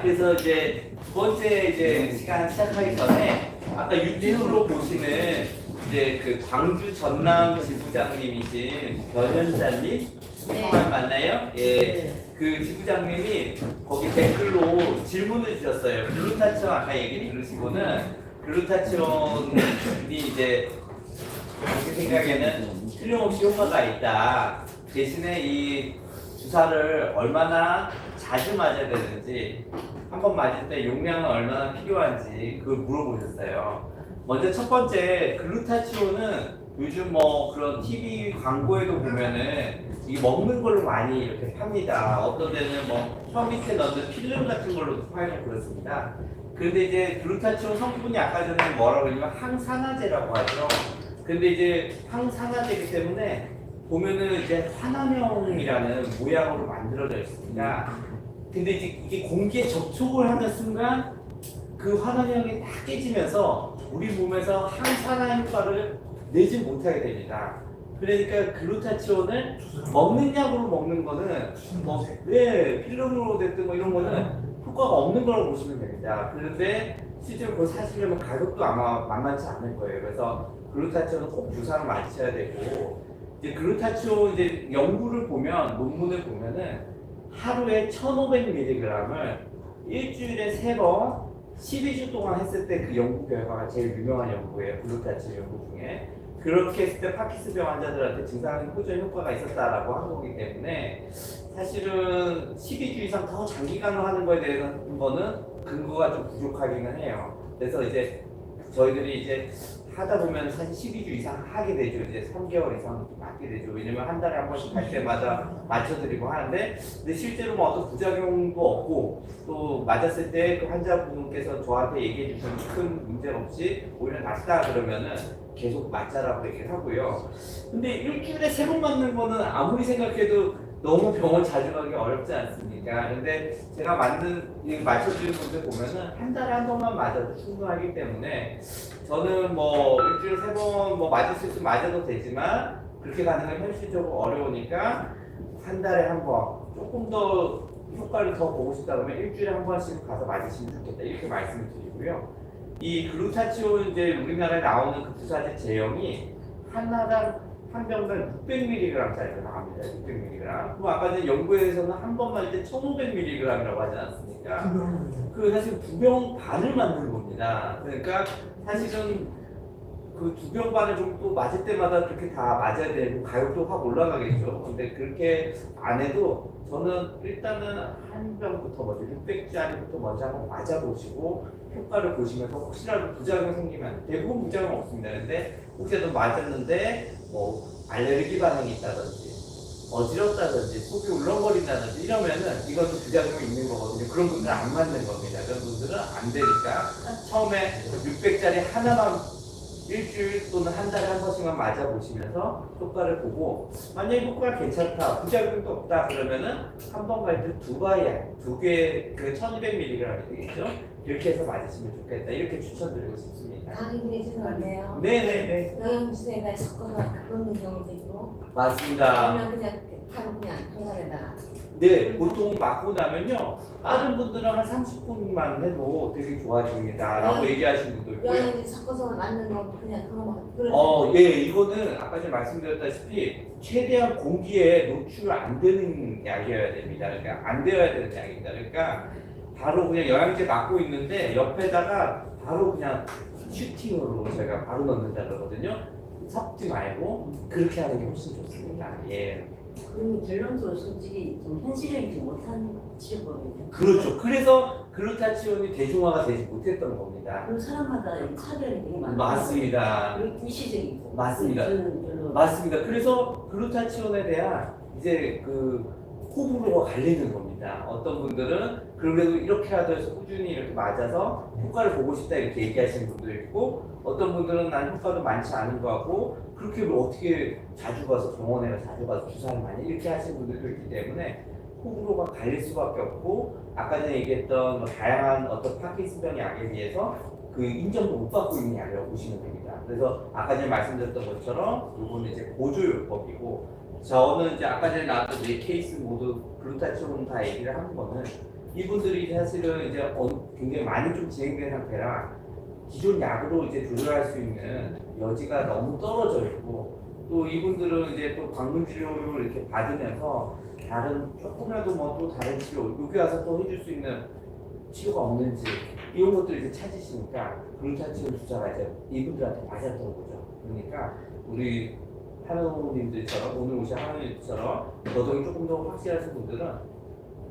그래서 이제 두 번째 이제 시간 시작하기 전에 아까 유튜브로 보시는 이제 그 광주 전남 지부장님이신 변현자님 성함 맞나요? 예. 그 지부장님이 거기 댓글로 질문을 주셨어요. 글루타치온 아까 얘기 들으시고는 글루타치온이 이제 제 생각에는 틀림없이 효과가 있다. 대신에 이 주사를 얼마나 자주 맞아야 되는지, 한 번 맞을 때 용량은 얼마나 필요한지 그걸 물어보셨어요. 먼저 첫 번째, 글루타치온은 요즘 뭐 그런 TV 광고에도 보면은 이 먹는 걸로 많이 이렇게 팝니다. 어떤 데는 뭐 혀 밑에 넣는 필름 같은 걸로도 팔고 그렇습니다. 그런데 이제 글루타치온 성분이 아까 전에 뭐라고 했냐면 항산화제라고 하죠. 근데 이제 항산화제이기 때문에 보면은 이제 환원형이라는 모양으로 만들어져 있습니다. 근데 이제 이게 공기에 접촉을 하는 순간 그 환원형이 다 깨지면서 우리 몸에서 항산화 효과를 내지 못하게 됩니다. 그러니까 글루타치온을 먹는 약으로 먹는 거는 뭐 필름으로 됐든 뭐 이런 거는 효과가 없는 거라고 보시면 됩니다. 그런데 실제로 그거 사시려면 가격도 아마 만만치 않을 거예요. 그래서 글루타치온은 꼭 주사로 맞으셔야 되고, 이제 글루타치온 이제 연구를 보면, 논문을 보면은 하루에 1,500mg을 일주일에 3번 12주 동안 했을 때 그 연구 결과가 제일 유명한 연구예요. 글루타치온 연구 중에. 그렇게 했을 때 파킨슨병 환자들한테 증상 호전 효과가 있었다라고 한 거기 때문에 사실은 12주 이상 더 장기간으로 하는 거에 대한 거는 근거가 좀 부족하기는 해요. 그래서 이제 저희들이 이제 하다 보면 사실 12주 이상 하게 되죠. 이제 3개월 이상 맞게 되죠. 왜냐면 한 달에 한 번씩 할 때마다 맞춰드리고 하는데, 근데 실제로 뭐 어떤 부작용도 없고, 또 맞았을 때 그 환자분께서 저한테 얘기해 주신 큰 문제 없이 오히려 낫다 그러면은 계속 맞자라고 얘기를 하고요. 근데 일주일에 3번 맞는 거는 아무리 생각해도 너무 병원 자주 가기 어렵지 않습니까? 근데 제가 맞춰주는 분들 보면은 한 달에 한 번만 맞아도 충분하기 때문에 저는 뭐 일주일에 3번 뭐 맞을 수 있으면 맞아도 되지만 그렇게 가는 건 현실적으로 어려우니까 한 달에 한 번, 조금 더 효과를 더 보고 싶다 그러면 일주일에 한 번씩 가서 맞으시면 좋겠다, 이렇게 말씀을 드리고요. 이 글루타치온 이제 우리나라에 나오는 그 주사제 제형이 하나당 한 병당 600mg짜리가 나옵니다. 600mg. 그럼 아까 전에 연구에서는 한 번 맞을 때 1,500mg이라고 하지 않습니까? 그 사실 2병 반을 맞는 겁니다. 그러니까 사실은 그 2병 반을 정도 맞을 때마다 그렇게 다 맞아야 되고 가격도 확 올라가겠죠. 근데 그렇게 안 해도 저는 일단은 한 병부터 먼저 600짜리부터 먼저 한번 맞아보시고 효과를 보시면서 혹시라도 부작용 생기면, 대부분 부작용 없습니다. 근데 혹시라도 맞았는데 뭐 알레르기 반응이 있다든지 어지럽다든지 속이 울렁거린다든지 이러면은 이것도 부작용이 있는 거거든요. 그런 분들은 안 맞는 겁니다. 그런 분들은 안 되니까 처음에 600짜리 하나만 일주일 또는 한 달에 한 번씩만 맞아보시면서 효과를 보고, 만약에 효과가 괜찮다, 부작용도 없다 그러면은 한 번 갈 때 2개, 그 1200mg이 되겠죠? 이렇게 해서 맞으시면 좋겠다, 이렇게 추천드리고 싶습니다. 강의분이 죄송한데요. 네네네. 영양주사에다 섞어서 넣는 경우도 있고, 맞습니다. 아니면 그냥 바로 그냥 한간에다가. 네, 보통 맞고 나면요, 다른 분들은 한 30분만 해도 되게 좋아집니다 라고 얘기하시는 분도 있고요. 영양제 섞어서 맞는 거 그냥 그거만 그런. 예, 이거는 아까 전에 말씀드렸다시피 최대한 공기에 노출 안 되는 약이어야 됩니다. 그러니까 안 되어야 되는 약입니다. 그러니까 바로 그냥 영양제 맞고 있는데 옆에다가 바로 그냥 슈팅으로 저희가 바로 넣는다 그러거든요. 섞지 말고 그렇게 하는 게 훨씬 좋습니다. 예. 그럼 결론적으로 솔직히 좀 현실적이지 못한 치료법이죠. 그렇죠. 그래서 글루타치온이 대중화가 되지 못했던 겁니다. 그리고 사람마다 이 차별이 되게 많아요. 맞습니다. 그리고 일시적이고. 맞습니다. 저는 별로 맞습니다. 그래서 글루타치온에 대한 이제 그 호불호가 갈리는 겁니다. 어떤 분들은 그래도 이렇게라도 해서 꾸준히 이렇게 맞아서 효과를 보고 싶다 이렇게 얘기하시는 분도 있고, 어떤 분들은 난 효과도 많지 않은 거 같고 그렇게 뭐 어떻게 자주 가서 병원에 자주 가서 주사를 많이 이렇게 하시는 분들도 있기 때문에 호불호가 갈릴 수밖에 없고, 아까 전에 얘기했던 뭐 다양한 어떤 파킨슨병 약에 비해서 그 인정도 못 받고 있는 약이라고 보시면 됩니다. 그래서 아까 전에 말씀드렸던 것처럼 이거는 이제 보조요법이고, 저는 이제 아까 전에 나왔던 4케이스 모두 글루타치온 다 얘기를 한 거는 이분들이 사실은 이제 굉장히 많이 좀 진행된 상태라 기존 약으로 이제 조절할 수 있는 여지가 너무 떨어져 있고 또 이분들은 이제 또 방문 치료를 이렇게 받으면서 다른 조금이라도 뭐 또 다른 치료 여기 와서 또 해줄 수 있는 치료가 없는지 이런 것들을 이제 찾으시니까 글루타치온 주사가 이제 이분들한테 맞았던 거죠. 그러니까 우리 한의원님들처럼 오늘 오신 한의원님들처럼 거동이 조금 더 확실하신 분들은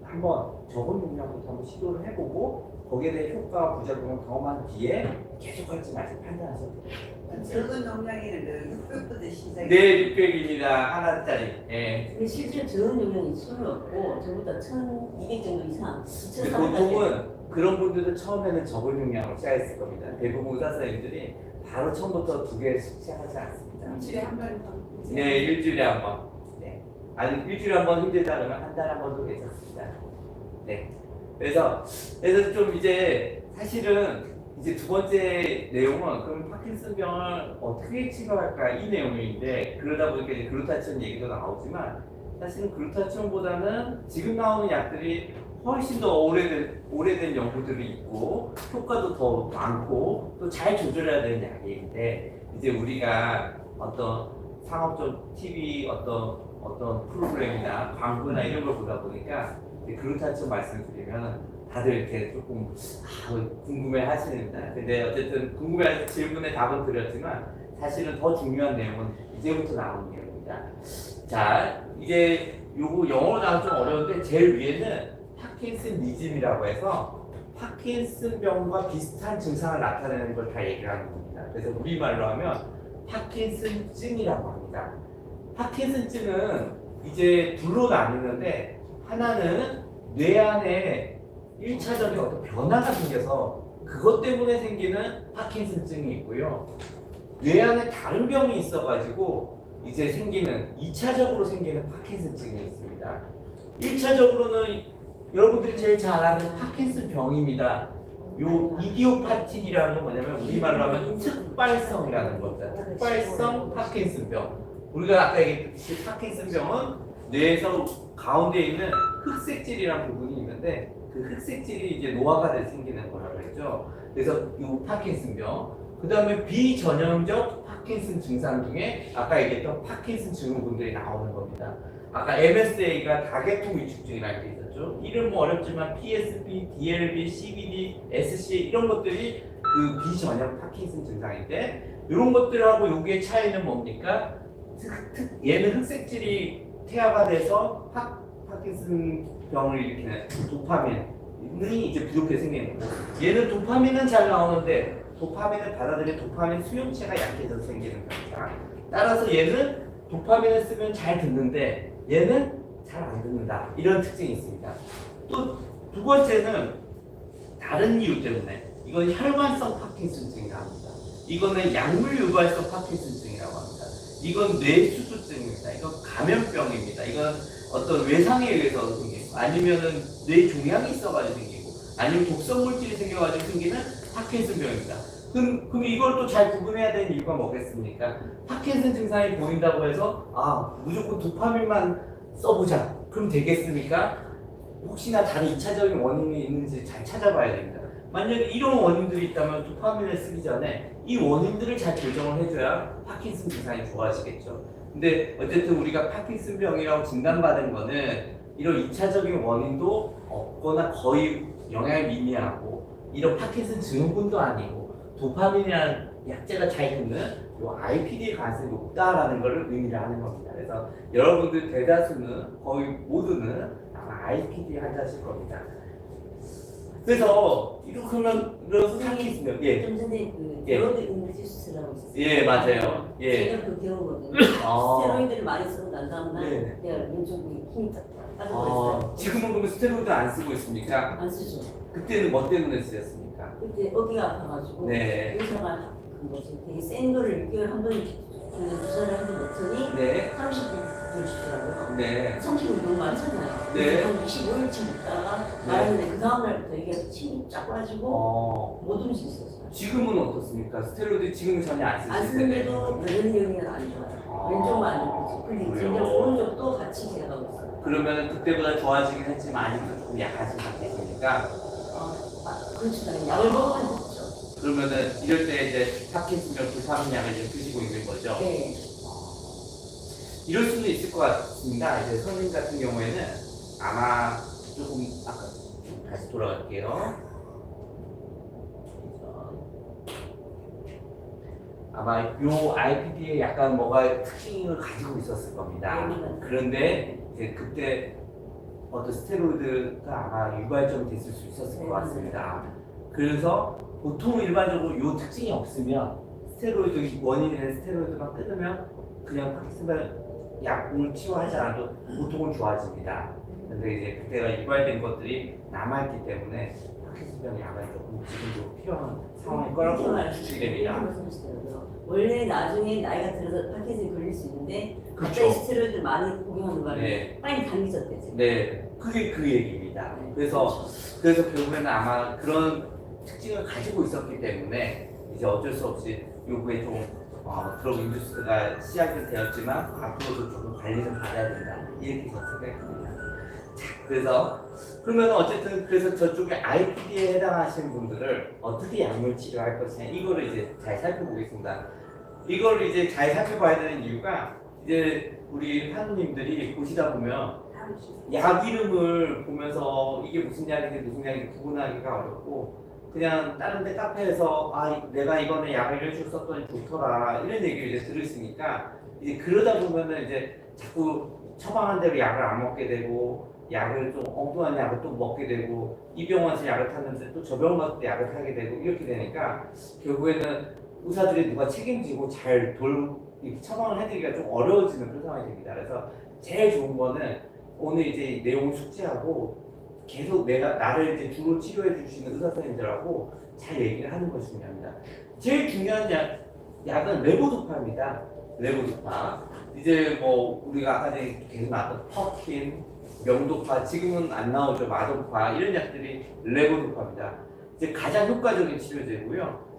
한번 적은 용량부터 한번 시도를 해보고 거기에 대해 효과 부작용을 경험한 뒤에 계속 할지 말지 판단하셔도 돼요. 적은 용량에는 600부터 시작이. 네, 600입니다. 하나짜리. 예. 근데 실제 적은 용량이 수는 없고 저보다 1,200 정도 이상. 근데 보통은 그런 분들도 처음에는 적은 용량으로 시작했을 겁니다. 대부분 의사 선생님들이 바로 처음부터 2개씩 시작하지 않습니다. 일주일에 한 번. 네, 일주일에 한 번. 네. 아니, 일주일에 한 번 힘들다 그러면 한 달에 한 번도 괜찮습니다. 네. 그래서 좀 이제 사실은 이제 두 번째 내용은 그럼 파킨슨병을 어떻게 치료할까 이 내용인데 그러다 보니까 이제 글루타치온 얘기도 나오지만 사실은 글루타치온보다는 지금 나오는 약들이 훨씬 더 오래된 연구들이 있고 효과도 더 많고 또 잘 조절해야 되는 약인데 이제 우리가 어떤 상업적 TV 어떤 프로그램이나 광고나 이런 걸 보다 보니까 글루타치온 말씀드리면 다들 이렇게 조금 궁금해 하시는데 근데 어쨌든 궁금해하는 질문에 답은 드렸지만 사실은 더 중요한 내용은 이제부터 나오는 내용입니다. 자, 이제 요거 영어로 나오면 좀 어려운데 제일 위에는 파킨슨니즘이라고 해서 파킨슨병과 비슷한 증상을 나타내는 걸 다 얘기를 하는 겁니다. 그래서 우리말로 하면 파킨슨증이라고 합니다. 파킨슨증은 이제 둘로 나뉘는데 하나는 뇌 안에 1차적인 어떤 변화가 생겨서 그것 때문에 생기는 파킨슨증이 있고요. 뇌 안에 다른 병이 있어가지고 이제 생기는 2차적으로 생기는 파킨슨증이 있습니다. 1차적으로는 여러분들이 제일 잘 아는 파킨슨 병입니다. 요 이디오파틱이라는 건 뭐냐면 우리말로 하면 특발성이라는 겁니다. 특발성 파킨슨병. 우리가 아까 얘기했듯이 파킨슨병은 뇌에서 가운데 있는 흑색질이라는 부분이 있는데 그 흑색질이 이제 노화가 돼서 생기는 거라고 했죠. 그래서 이 파킨슨병. 그 다음에 비전형적 파킨슨 증상 중에 아까 얘기했던 파킨슨 증후군들이 나오는 겁니다. 아까 MSA가 다계통 위축증이라는 게 있었죠. 이름 뭐 어렵지만 PSP, DLB, CBD, SCA 이런 것들이 그 비전형 파킨슨 증상인데 이런 것들하고 요게 차이는 뭡니까? 얘는 흑색질이 태아가 돼서 파킨슨 병을 일으키는 도파민이 이제 부족해서 생기는 거고 얘는 도파민은 잘 나오는데 도파민을 받아들이는 도파민 수용체가 약해져서 생기는 거니까 따라서 얘는 도파민을 쓰면 잘 듣는데 얘는 잘 안 듣는다 이런 특징이 있습니다. 또 두 번째는 다른 이유 때문에 이건 혈관성 파킨슨증이라고 합니다. 이거는 약물 유발성 파킨슨증이라고 합니다. 이건 뇌수수증입니다. 이건 감염병입니다. 이건 어떤 외상에 의해서 생기고 아니면은 뇌 종양이 있어가지고 생기고 아니면 독성 물질이 생겨가지고 생기는 파킨슨병입니다. 그럼 이걸 또 잘 구분해야 되는 이유가 뭐겠습니까? 파킨슨 증상이 보인다고 해서 무조건 도파민만 써보자. 그럼 되겠습니까? 혹시나 다른 2차적인 원인이 있는지 잘 찾아봐야 됩니다. 만약에 이런 원인들이 있다면 도파민을 쓰기 전에 이 원인들을 잘 교정을 해줘야 파킨슨 증상이 좋아지겠죠. 근데 어쨌든 우리가 파킨슨병이라고 진단받은 거는 이런 2차적인 원인도 없거나 거의 영향이 미미하고 이런 파킨슨 증후군도 아니고 도파민이라는 약제가 잘 듣는 요 IPD의 가능성이 높다라는 것을 의미를 하는 겁니다. 그래서 여러분들 대다수는 거의 모두는 아마 IPD 환자실 겁니다. 그래서 이렇게 하면 이런 상이 있으면 좀 전에 그 예. 데로드 인디스라고 있었어요. 예 맞아요. 예. 제가 그 배우거든요. 아. 스테로이드를 많이 쓰고 난 다음날 네. 내가 왼쪽이 힘이 딱 빠져버렸어요. 지금은 그러면 스테로이드 안 쓰고 있습니까? 안 쓰죠. 그때는 뭐 때문에 쓰였습니까? 그때 어디가 아파가지고 네. 의사가 그 뭐지 되게 센 거를 6개월 한 번 주사를 한 번 넣더니 네. 30분 주시더라고요. 네. 성질이 너무 많잖아요. 네. 한 25일치 먹다가 네. 말았는데 그 다음날부터 이게 침이 쫙 빠지고 못 움직였어요. 지금은 어떻습니까? 스테로이드 지금은 전혀 안 쓰시는데. 안 쓰는데도 면역력이 안 좋아요. 왼쪽만 안 좋고 근데 그래요? 굉장히 오른쪽도 같이 제가 하고 있어요. 그러면 그때보다 좋아지긴 했지만 아직도 조금 약하신 상태입니다. 않습니까? 그렇죠. 약을 먹으면 좋죠. 그러면은 이럴 때 이제 파킨슨병 도파민 약을 이제 드시고 있는 거죠. 네. 이럴 수도 있을 것 같습니다. 이제 선생님 같은 경우에는 아마 조금 아까 좀 다시 돌아갈게요. 아마 요 IPD에 약간 뭐가 특징을 가지고 있었을 겁니다. 그런데 이제 그때 어떤 스테로이드가 아마 유발점이 됐을 수 있었을 것 같습니다. 그래서 보통 일반적으로 요 특징이 없으면 스테로이드 원인이 되는 스테로이드만 끊으면 그냥 파킨슨병 약을 치료하지 않아도 보통은 좋아집니다. 근데 이제 그때가 유발된 것들이 남아있기 때문에 파킨슨병 약은 조금 지금도 필요한 상황일 거라고 추측이 됩니다. 원래 나중에 나이가 들어서 파킨슨이 걸릴 수 있는데 그렇죠. 갑자기 스테로이드 많이 복용하는 바람에 네. 빨리 당기졌대요. 네, 그게 그 얘기입니다. 그래서 결국에는 아마 그런 특징을 가지고 있었기 때문에 이제 어쩔 수 없이 요구에 좀 드럭 인듀스가 시작이 되었지만 앞으로도 조금 관리 좀 받아야 된다 이렇게 생각합니다. 자, 그래서 그러면 어쨌든 그래서 저쪽에 IPD에 해당하시는 분들을 어떻게 약물 치료할 것이냐 이거를 이제 잘 살펴보겠습니다. 이걸 이제 잘 살펴봐야 되는 이유가 이제 우리 환우님들이 보시다 보면 약 이름을 보면서 이게 무슨 약인지 무슨 약인지 구분하기가 어렵고 그냥 다른 데 카페에서 내가 이번에 약을 이런 식으로 썼더니 좋더라 이런 얘기를 이제 들으시니까 이제 그러다 보면은 이제 자꾸 처방한 대로 약을 안 먹게 되고 약을 좀 엉뚱한 약을 또 먹게 되고 이 병원에서 약을 탔는데 또 저 병원 가서 또 약을 타게 되고 이렇게 되니까 결국에는 의사들이 누가 책임지고 잘 이렇게 처방을 해드리기가 좀 어려워지는 그런 상황이 됩니다. 그래서 제일 좋은 거는 오늘 이제 내용을 숙지하고 계속 나를 이제 주로 치료해 주시는 의사 선생님들하고 잘 얘기를 하는 것이 중요합니다. 제일 중요한 약은 레보도파입니다. 레보도파. 이제 뭐 우리가 아까 전에 계속 나왔던 퍼킨, 명도파, 지금은 안 나오죠. 마도파 이런 약들이 레보도파입니다. 이제 가장 효과적인 치료제고요.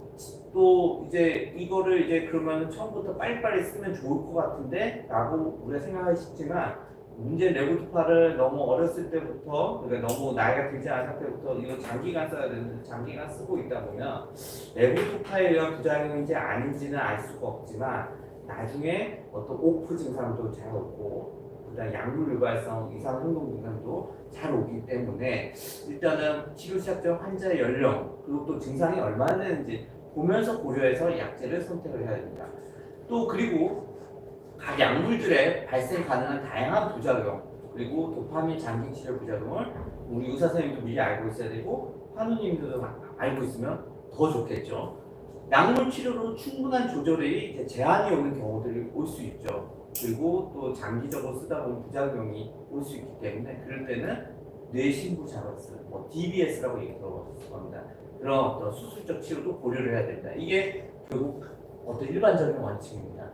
또 이제 이거를 이제 그러면 처음부터 빨리빨리 쓰면 좋을 것 같은데 라고 우리가 생각하시지만 문제는 레보도파를 너무 어렸을 때부터 그러니까 너무 나이가 들지 않은 상태부터 이거 장기간 써야 되는데 장기간 쓰고 있다 보면 레보도파에 의한 부작용인지 아닌지는 알 수가 없지만 나중에 어떤 오프 증상도 잘 오고 그다음 약물 유발성 이상 행동 증상도 잘 오기 때문에 일단은 치료 시작 전 환자의 연령 그리고 또 증상이 얼마나 되는지 보면서 고려해서 약제를 선택을 해야 됩니다. 또 그리고 각 약물들의 발생 가능한 다양한 부작용 그리고 도파민 장기 치료 부작용을 우리 의사 선생님도 미리 알고 있어야 되고 환우님들도 알고 있으면 더 좋겠죠. 약물 치료로 충분한 조절이 이제 제한이 오는 경우들이 올 수 있죠. 그리고 또 장기적으로 쓰다 보면 부작용이 올 수 있기 때문에 그럴 때는 뇌신부 자극스, 뭐 DBS라고 얘기 들어봤을 겁니다. 그런 어떤 수술적 치료도 고려를 해야 된다. 이게 결국 어떤 일반적인 원칙입니다.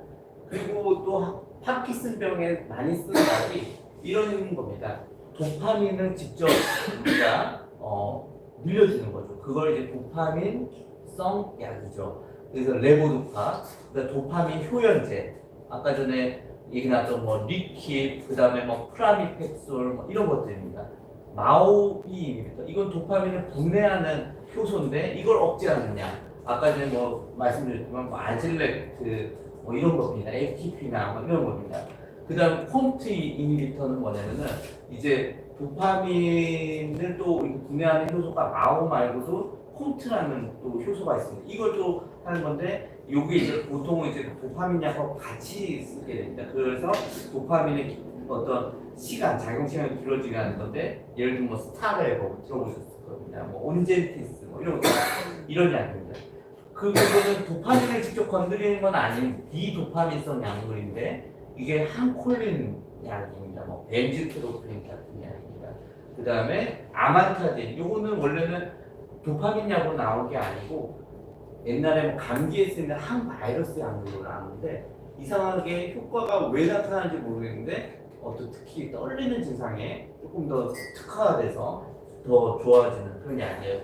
그리고 또 파킨슨병에 많이 쓰는 약이 이런 겁니다. 도파민을 직접 우리가 늘려주는 거죠. 그걸 이제 도파민성 약이죠. 그래서 레보도파, 도파민 효연제, 아까 전에 얘기 나왔던 뭐 리킷, 그다음에 뭐 프라미팩솔 뭐 이런 것들입니다. 마오이입니다. 이건 도파민을 분해하는 효소인데 이걸 억제하는 약. 아까 전에 뭐 말씀드렸지만 뭐 아질렉트 뭐 이런 겁니다. ATP나 뭐 이런 겁니다. 그다음 콤트 이니비터는 뭐냐면은 이제 도파민을 또 분해하는 효소가 마오 말고도 콤트라는 또 효소가 있습니다. 이걸 또 하는 건데 요게 이제 보통은 이제 도파민 약하고 같이 쓰게 됩니다. 그래서 도파민의 어떤 작용 시간이 길어지게 하는 건데 예를 들면 뭐 스타레버 들어보셨을 겁니다. 뭐 온젠티스 뭐 이런 거 이런 약입니다. 그거는 도파민을 직접 건드리는 건 아닌 비도파민성 약물인데 이게 항콜린 약입니다. 뭐 벤질트로핀 같은 약입니다. 그 다음에 아만타딘 요거는 원래는 도파민 약으로 나온 게 아니고 옛날에 뭐 감기에 쓰는 항바이러스 약물로 나왔는데 이상하게 효과가 왜 나타나는지 모르겠는데 특히 떨리는 증상에 조금 더 특화가 돼서 더 좋아지는 그런 약이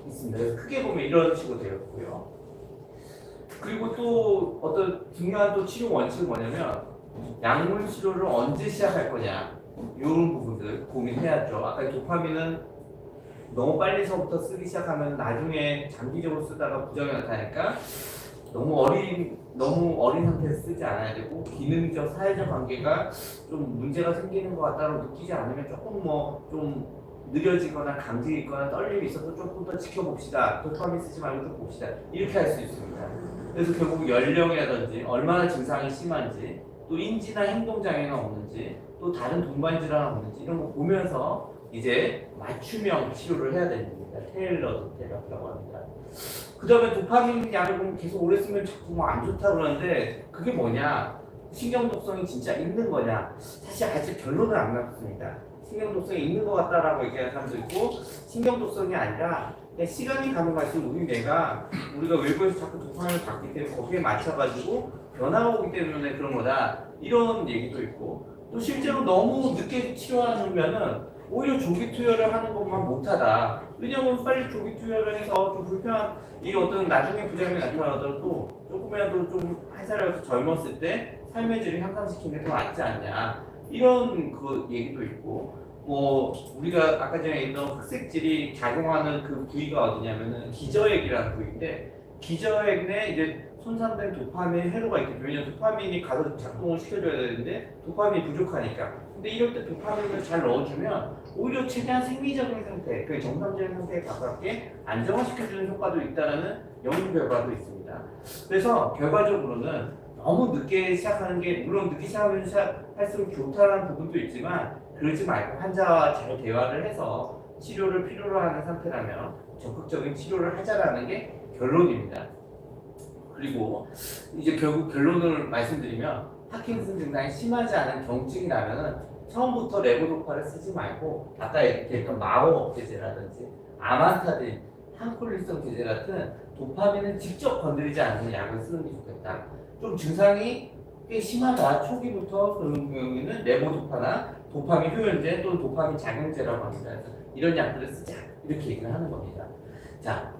있습니다. 크게 보면 이런 식으로 되어 있고요. 그리고 또 어떤 중요한 또 치료 원칙은 뭐냐면 약물 치료를 언제 시작할 거냐 이런 부분들 고민해야죠. 아까 도파민은 너무 빨리서부터 쓰기 시작하면 나중에 장기적으로 쓰다가 부작용이 나타나니까 너무 어린 상태에서 쓰지 않아야 되고 기능적 사회적 관계가 좀 문제가 생기는 것 같다고 느끼지 않으면 조금 좀 느려지거나 감지 있거나 떨림이 있어서 조금 더 지켜봅시다. 도파민 쓰지 말고 좀 봅시다. 이렇게 할 수 있습니다. 그래서 결국 연령이라든지 얼마나 증상이 심한지 또 인지나 행동장애가 없는지 또 다른 동반 질환이 없는지 이런 거 보면서 이제 맞춤형 치료를 해야 됩니다. 테일러드 테라피라고 합니다. 그 다음에 도파민 약을 계속 오래 쓰면 자꾸 안 좋다 그러는데 그게 뭐냐? 신경 독성이 진짜 있는 거냐? 사실 아직 결론은 안 났습니다. 신경 독성이 있는 것 같다라고 얘기하는 사람도 있고 신경 독성이 아니라 그냥 시간이 가면 갈수록 우리가 외부에서 자꾸 도파민을 받기 때문에 거기에 맞춰가지고 변화가 오기 때문에 그런 거다 이런 얘기도 있고 또 실제로 너무 늦게 치료하면은 오히려 조기 투여를 하는 것만 못하다. 왜냐면 빨리 조기 투여를 해서 좀 불편한 이 어떤 나중에 부작용이 나타나더라도 조금이라도 좀 한 살이라도 젊었을 때 삶의 질을 향상시키는 게 더 낫지 않냐 이런 그 얘기도 있고 우리가 아까 전에 얘기했던 흑색질이 작용하는 그 부위가 어디냐면은 기저액이라는 부위인데 기저액에 이제 손상된 도파민 회로가 있겠죠. 왜냐면 도파민이 가서 작동을 시켜줘야 되는데 도파민이 부족하니까. 근데 이럴 때 도파민을 잘 넣어주면 오히려 최대한 생리적인 상태, 그 정상적인 상태에 가깝게 안정화시켜주는 효과도 있다는 연구 결과도 있습니다. 그래서 결과적으로는 너무 늦게 시작하는 게 물론 늦게 시작하면 할수록 좋다는 부분도 있지만 그러지 말고 환자와 잘 대화를 해서 치료를 필요로 하는 상태라면 적극적인 치료를 하자라는 게 결론입니다. 그리고 이제 결국 결론을 말씀드리면 파킨슨 증상이 심하지 않은 경증이 나면은 처음부터 레보도파를 쓰지 말고 아까 얘기했던 마법 억제제라든지 아만타딘, 항콜린성 제제 같은 도파민을 직접 건드리지 않는 약을 쓰는 게 좋겠다. 좀 증상이 꽤 심하다 초기부터 그런 경우에는 레보도파나 도파민 효연제 또는 도파민 작용제라고 합니다. 그래서 이런 약들을 쓰자 이렇게 얘기를 하는 겁니다. 자,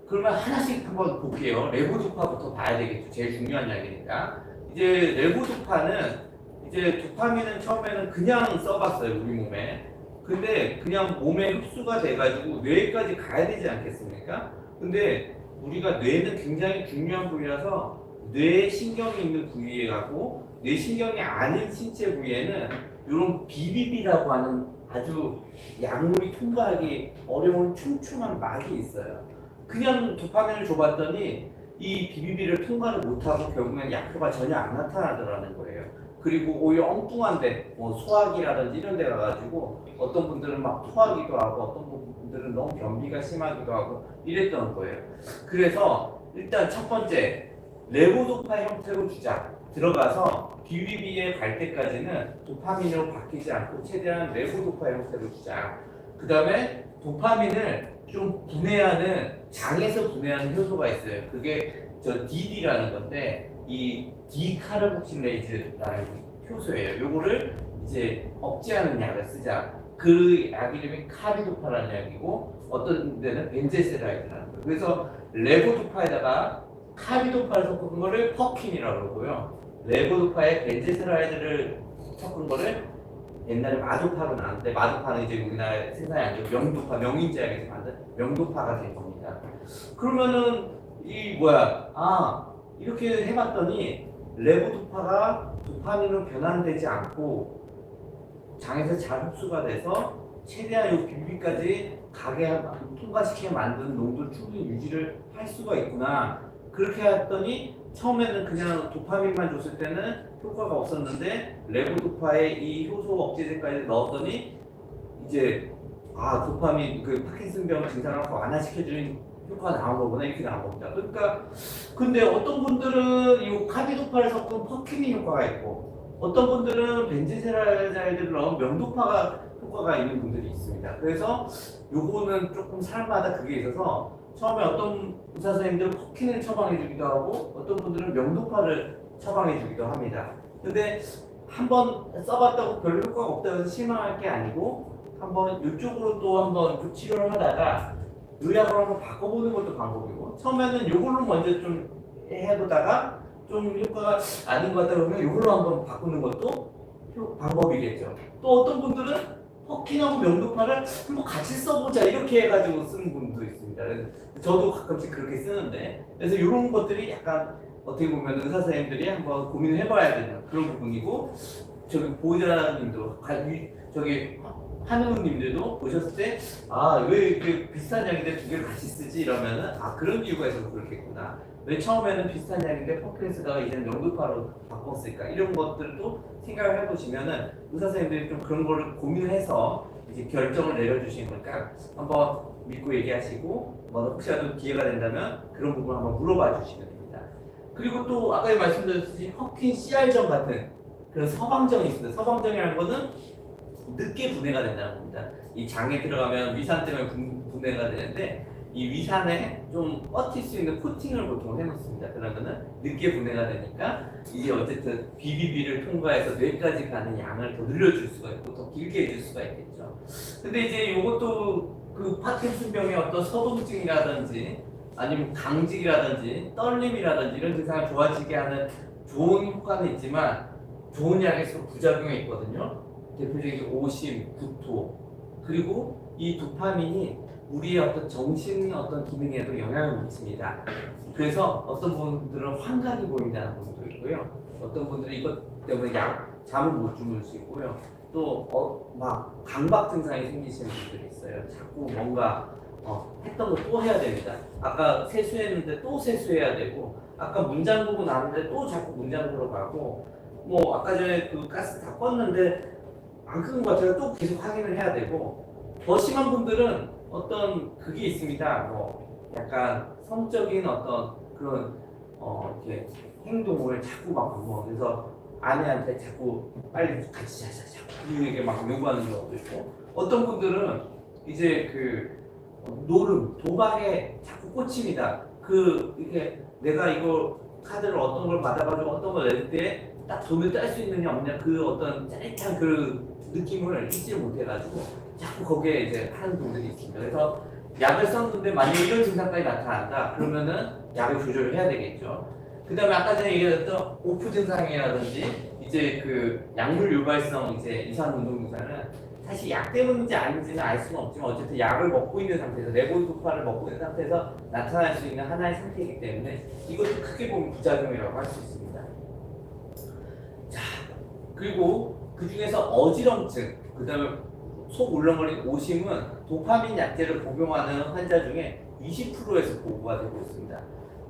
그러면 하나씩 한번 볼게요. 레보도파부터 봐야 되겠죠. 제일 중요한 약이니까. 이제 레보도파는 이제 도파민은 처음에는 그냥 써봤어요 우리 몸에. 근데 그냥 몸에 흡수가 돼가지고 뇌까지 가야 되지 않겠습니까? 근데 우리가 뇌는 굉장히 중요한 부위라서 뇌에 신경이 있는 부위에 가고 뇌 신경이 아닌 신체 부위에는 이런 BBB라고 하는 아주 약물이 통과하기 어려운 촘촘한 막이 있어요. 그냥 도파민을 줘봤더니 이 BBB를 통과를 못하고 결국엔 약효가 전혀 안 나타나더라는 거예요. 그리고 오히려 엉뚱한데 소화기라든지 이런 데 가가지고 어떤 분들은 막 토하기도 하고 어떤 분들은 너무 변비가 심하기도 하고 이랬던 거예요. 그래서 일단 첫 번째 레보도파 형태로 주자. 들어가서 BBB에 갈 때까지는 도파민으로 바뀌지 않고 최대한 레보도파 형태로 주자. 그 다음에 도파민을 좀 분해하는 장에서 분해하는 효소가 있어요. 그게 DD라는 건데 이 디카르복실레이즈라는 효소예요. 요거를 이제 억제하는 약을 쓰자. 그 약 이름이 카비도파라는 약이고 어떤 데는 벤제세라이드라는 거예요. 그래서 레보도파에다가 카비도파를 섞은 거를 퍼킨이라고 그러고요. 레보도파에 벤제세라이드를 섞은 거를 옛날에 마도파로 나왔는데 마도파는 이제 우리나라에 생산이 아니고 명도파, 명인제약에서 만든 명도파가 된 겁니다. 그러면은 이렇게 해봤더니 레보도파가 도파민으로 변환되지 않고 장에서 잘 흡수가 돼서 최대한 이 BB까지 가게 통과시키게 만드는 농도를 충분히 유지를 할 수가 있구나. 그렇게 했더니 처음에는 그냥 도파민만 줬을 때는 효과가 없었는데 레보도파에 이 효소 억제제까지 넣었더니 이제 도파민 그 파킨슨병 증상을 완화시켜주는 효과가 나온 거구나 이렇게 나온 겁니다. 그러니까 근데 어떤 분들은 이 카비도파를 섞은 퍼킨이 효과가 있고 어떤 분들은 벤제세라이드를 넣은 명도파가 효과가 있는 분들이 있습니다. 그래서 요거는 조금 사람마다 그게 있어서 처음에 어떤 의사 선생님들은 퍼킨을 처방해 주기도 하고 어떤 분들은 명도파를 처방해 주기도 합니다. 근데 한번 써봤다고 별 효과가 없다고 해서 실망할 게 아니고 한번 이쪽으로 또 한번 치료를 하다가 이 약으로 한번 바꿔보는 것도 방법이고 처음에는 이걸로 먼저 좀 해보다가 좀 효과가 아닌 것 같다 그러면 이걸로 한번 바꾸는 것도 방법이겠죠. 또 어떤 분들은 퍼킨하고 명도파를 한번 같이 써보자 이렇게 해가지고 쓰는 분도 있습니다. 그래서 저도 가끔씩 그렇게 쓰는데 그래서 이런 것들이 약간 어떻게 보면 의사 선생님들이 한번 고민을 해봐야 되는 그런 부분이고 저기 보호자님도 저기 한우님들도 보셨을 때 아 왜 이렇게 비슷한 약인데 두 개를 같이 쓰지 이러면은 아 그런 이유가 있어서 그렇겠구나. 왜 처음에는 비슷한 약인데 퍼킨을 쓰다가 이제는 명도파로 바꿨을까 이런 것들도 생각을 해보시면은 의사 선생님들이 좀 그런 거를 고민해서 이제 결정을 내려주시는 거니까 한번 믿고 얘기하시고 뭐 혹시라도 기회가 된다면 그런 부분 한번 물어봐 주시면 됩니다. 그리고 또 아까 말씀드렸듯이 퍼킨 CR정 같은 그런 서방정이 있습니다. 서방정이라는 거는 늦게 분해가 된다는 겁니다. 이 장에 들어가면 위산 때문에 분해가 되는데 이 위산에 좀 버틸 수 있는 코팅을 보통 해놓습니다. 그러면은 늦게 분해가 되니까 이게 어쨌든 BBB를 통과해서 뇌까지 가는 양을 더 늘려줄 수가 있고 더 길게 해줄 수가 있겠죠. 근데 이제 이것도 그 파킨슨병의 어떤 서동증이라든지 아니면 강직이라든지 떨림이라든지 이런 증상을 좋아지게 하는 좋은 효과는 있지만 좋은 약일수록 부작용이 있거든요. 대표적인 오심, 구토 그리고 이 도파민이 우리의 어떤 정신 어떤 기능에도 영향을 미칩니다. 그래서 어떤 분들은 환각이 보인다는 분도 있고요. 어떤 분들은 이것 때문에 잠을 못 주무시고요. 또 막 강박 증상이 생기시는 분들이 있어요. 자꾸 뭔가 했던 거 또 해야 됩니다. 아까 세수했는데 또 세수해야 되고 아까 문 잠그고 나왔는데 또 자꾸 문 잠그러 가고 뭐 아까 전에 그 가스 다 껐는데 안 끄는 것 같아요. 또 계속 확인을 해야 되고 더 심한 분들은 어떤 그게 있습니다. 뭐 약간 성적인 어떤 그런 이렇게 행동을 자꾸 막 반복해서 아내한테 자꾸 빨리 같이 자자 자꾸 막 요구하는 경우도 있고 어떤 분들은 이제 그 노름 도박에 자꾸 꽂힙니다. 그 이렇게 내가 이거 카드를 어떤 걸 받아가지고 어떤 걸 낼 때 딱 돈을 딸 수 있느냐 없느냐 그 어떤 짜릿한 그 느낌을 잊지를 못해가지고 자꾸 거기에 이제 하는 분들이 있습니다. 그래서 약을 썼는데 만약에 이런 증상까지 나타난다 그러면은 약을 조절을 해야 되겠죠. 그 다음에 아까 전에 얘기했던 오프 증상이라든지 이제 그 약물 유발성 이제 이상 운동 증상은 사실 약 때문인지 아닌지는 알 수는 없지만 어쨌든 약을 먹고 있는 상태에서 레보도파를 먹고 있는 상태에서 나타날 수 있는 하나의 상태이기 때문에 이것도 크게 보면 부작용이라고 할 수 있습니다. 자 그리고 그 중에서 어지럼증 그 다음에 속 울렁거리는 오심은 도파민 약제를 복용하는 환자 중에 20%에서 보고가 되고 있습니다.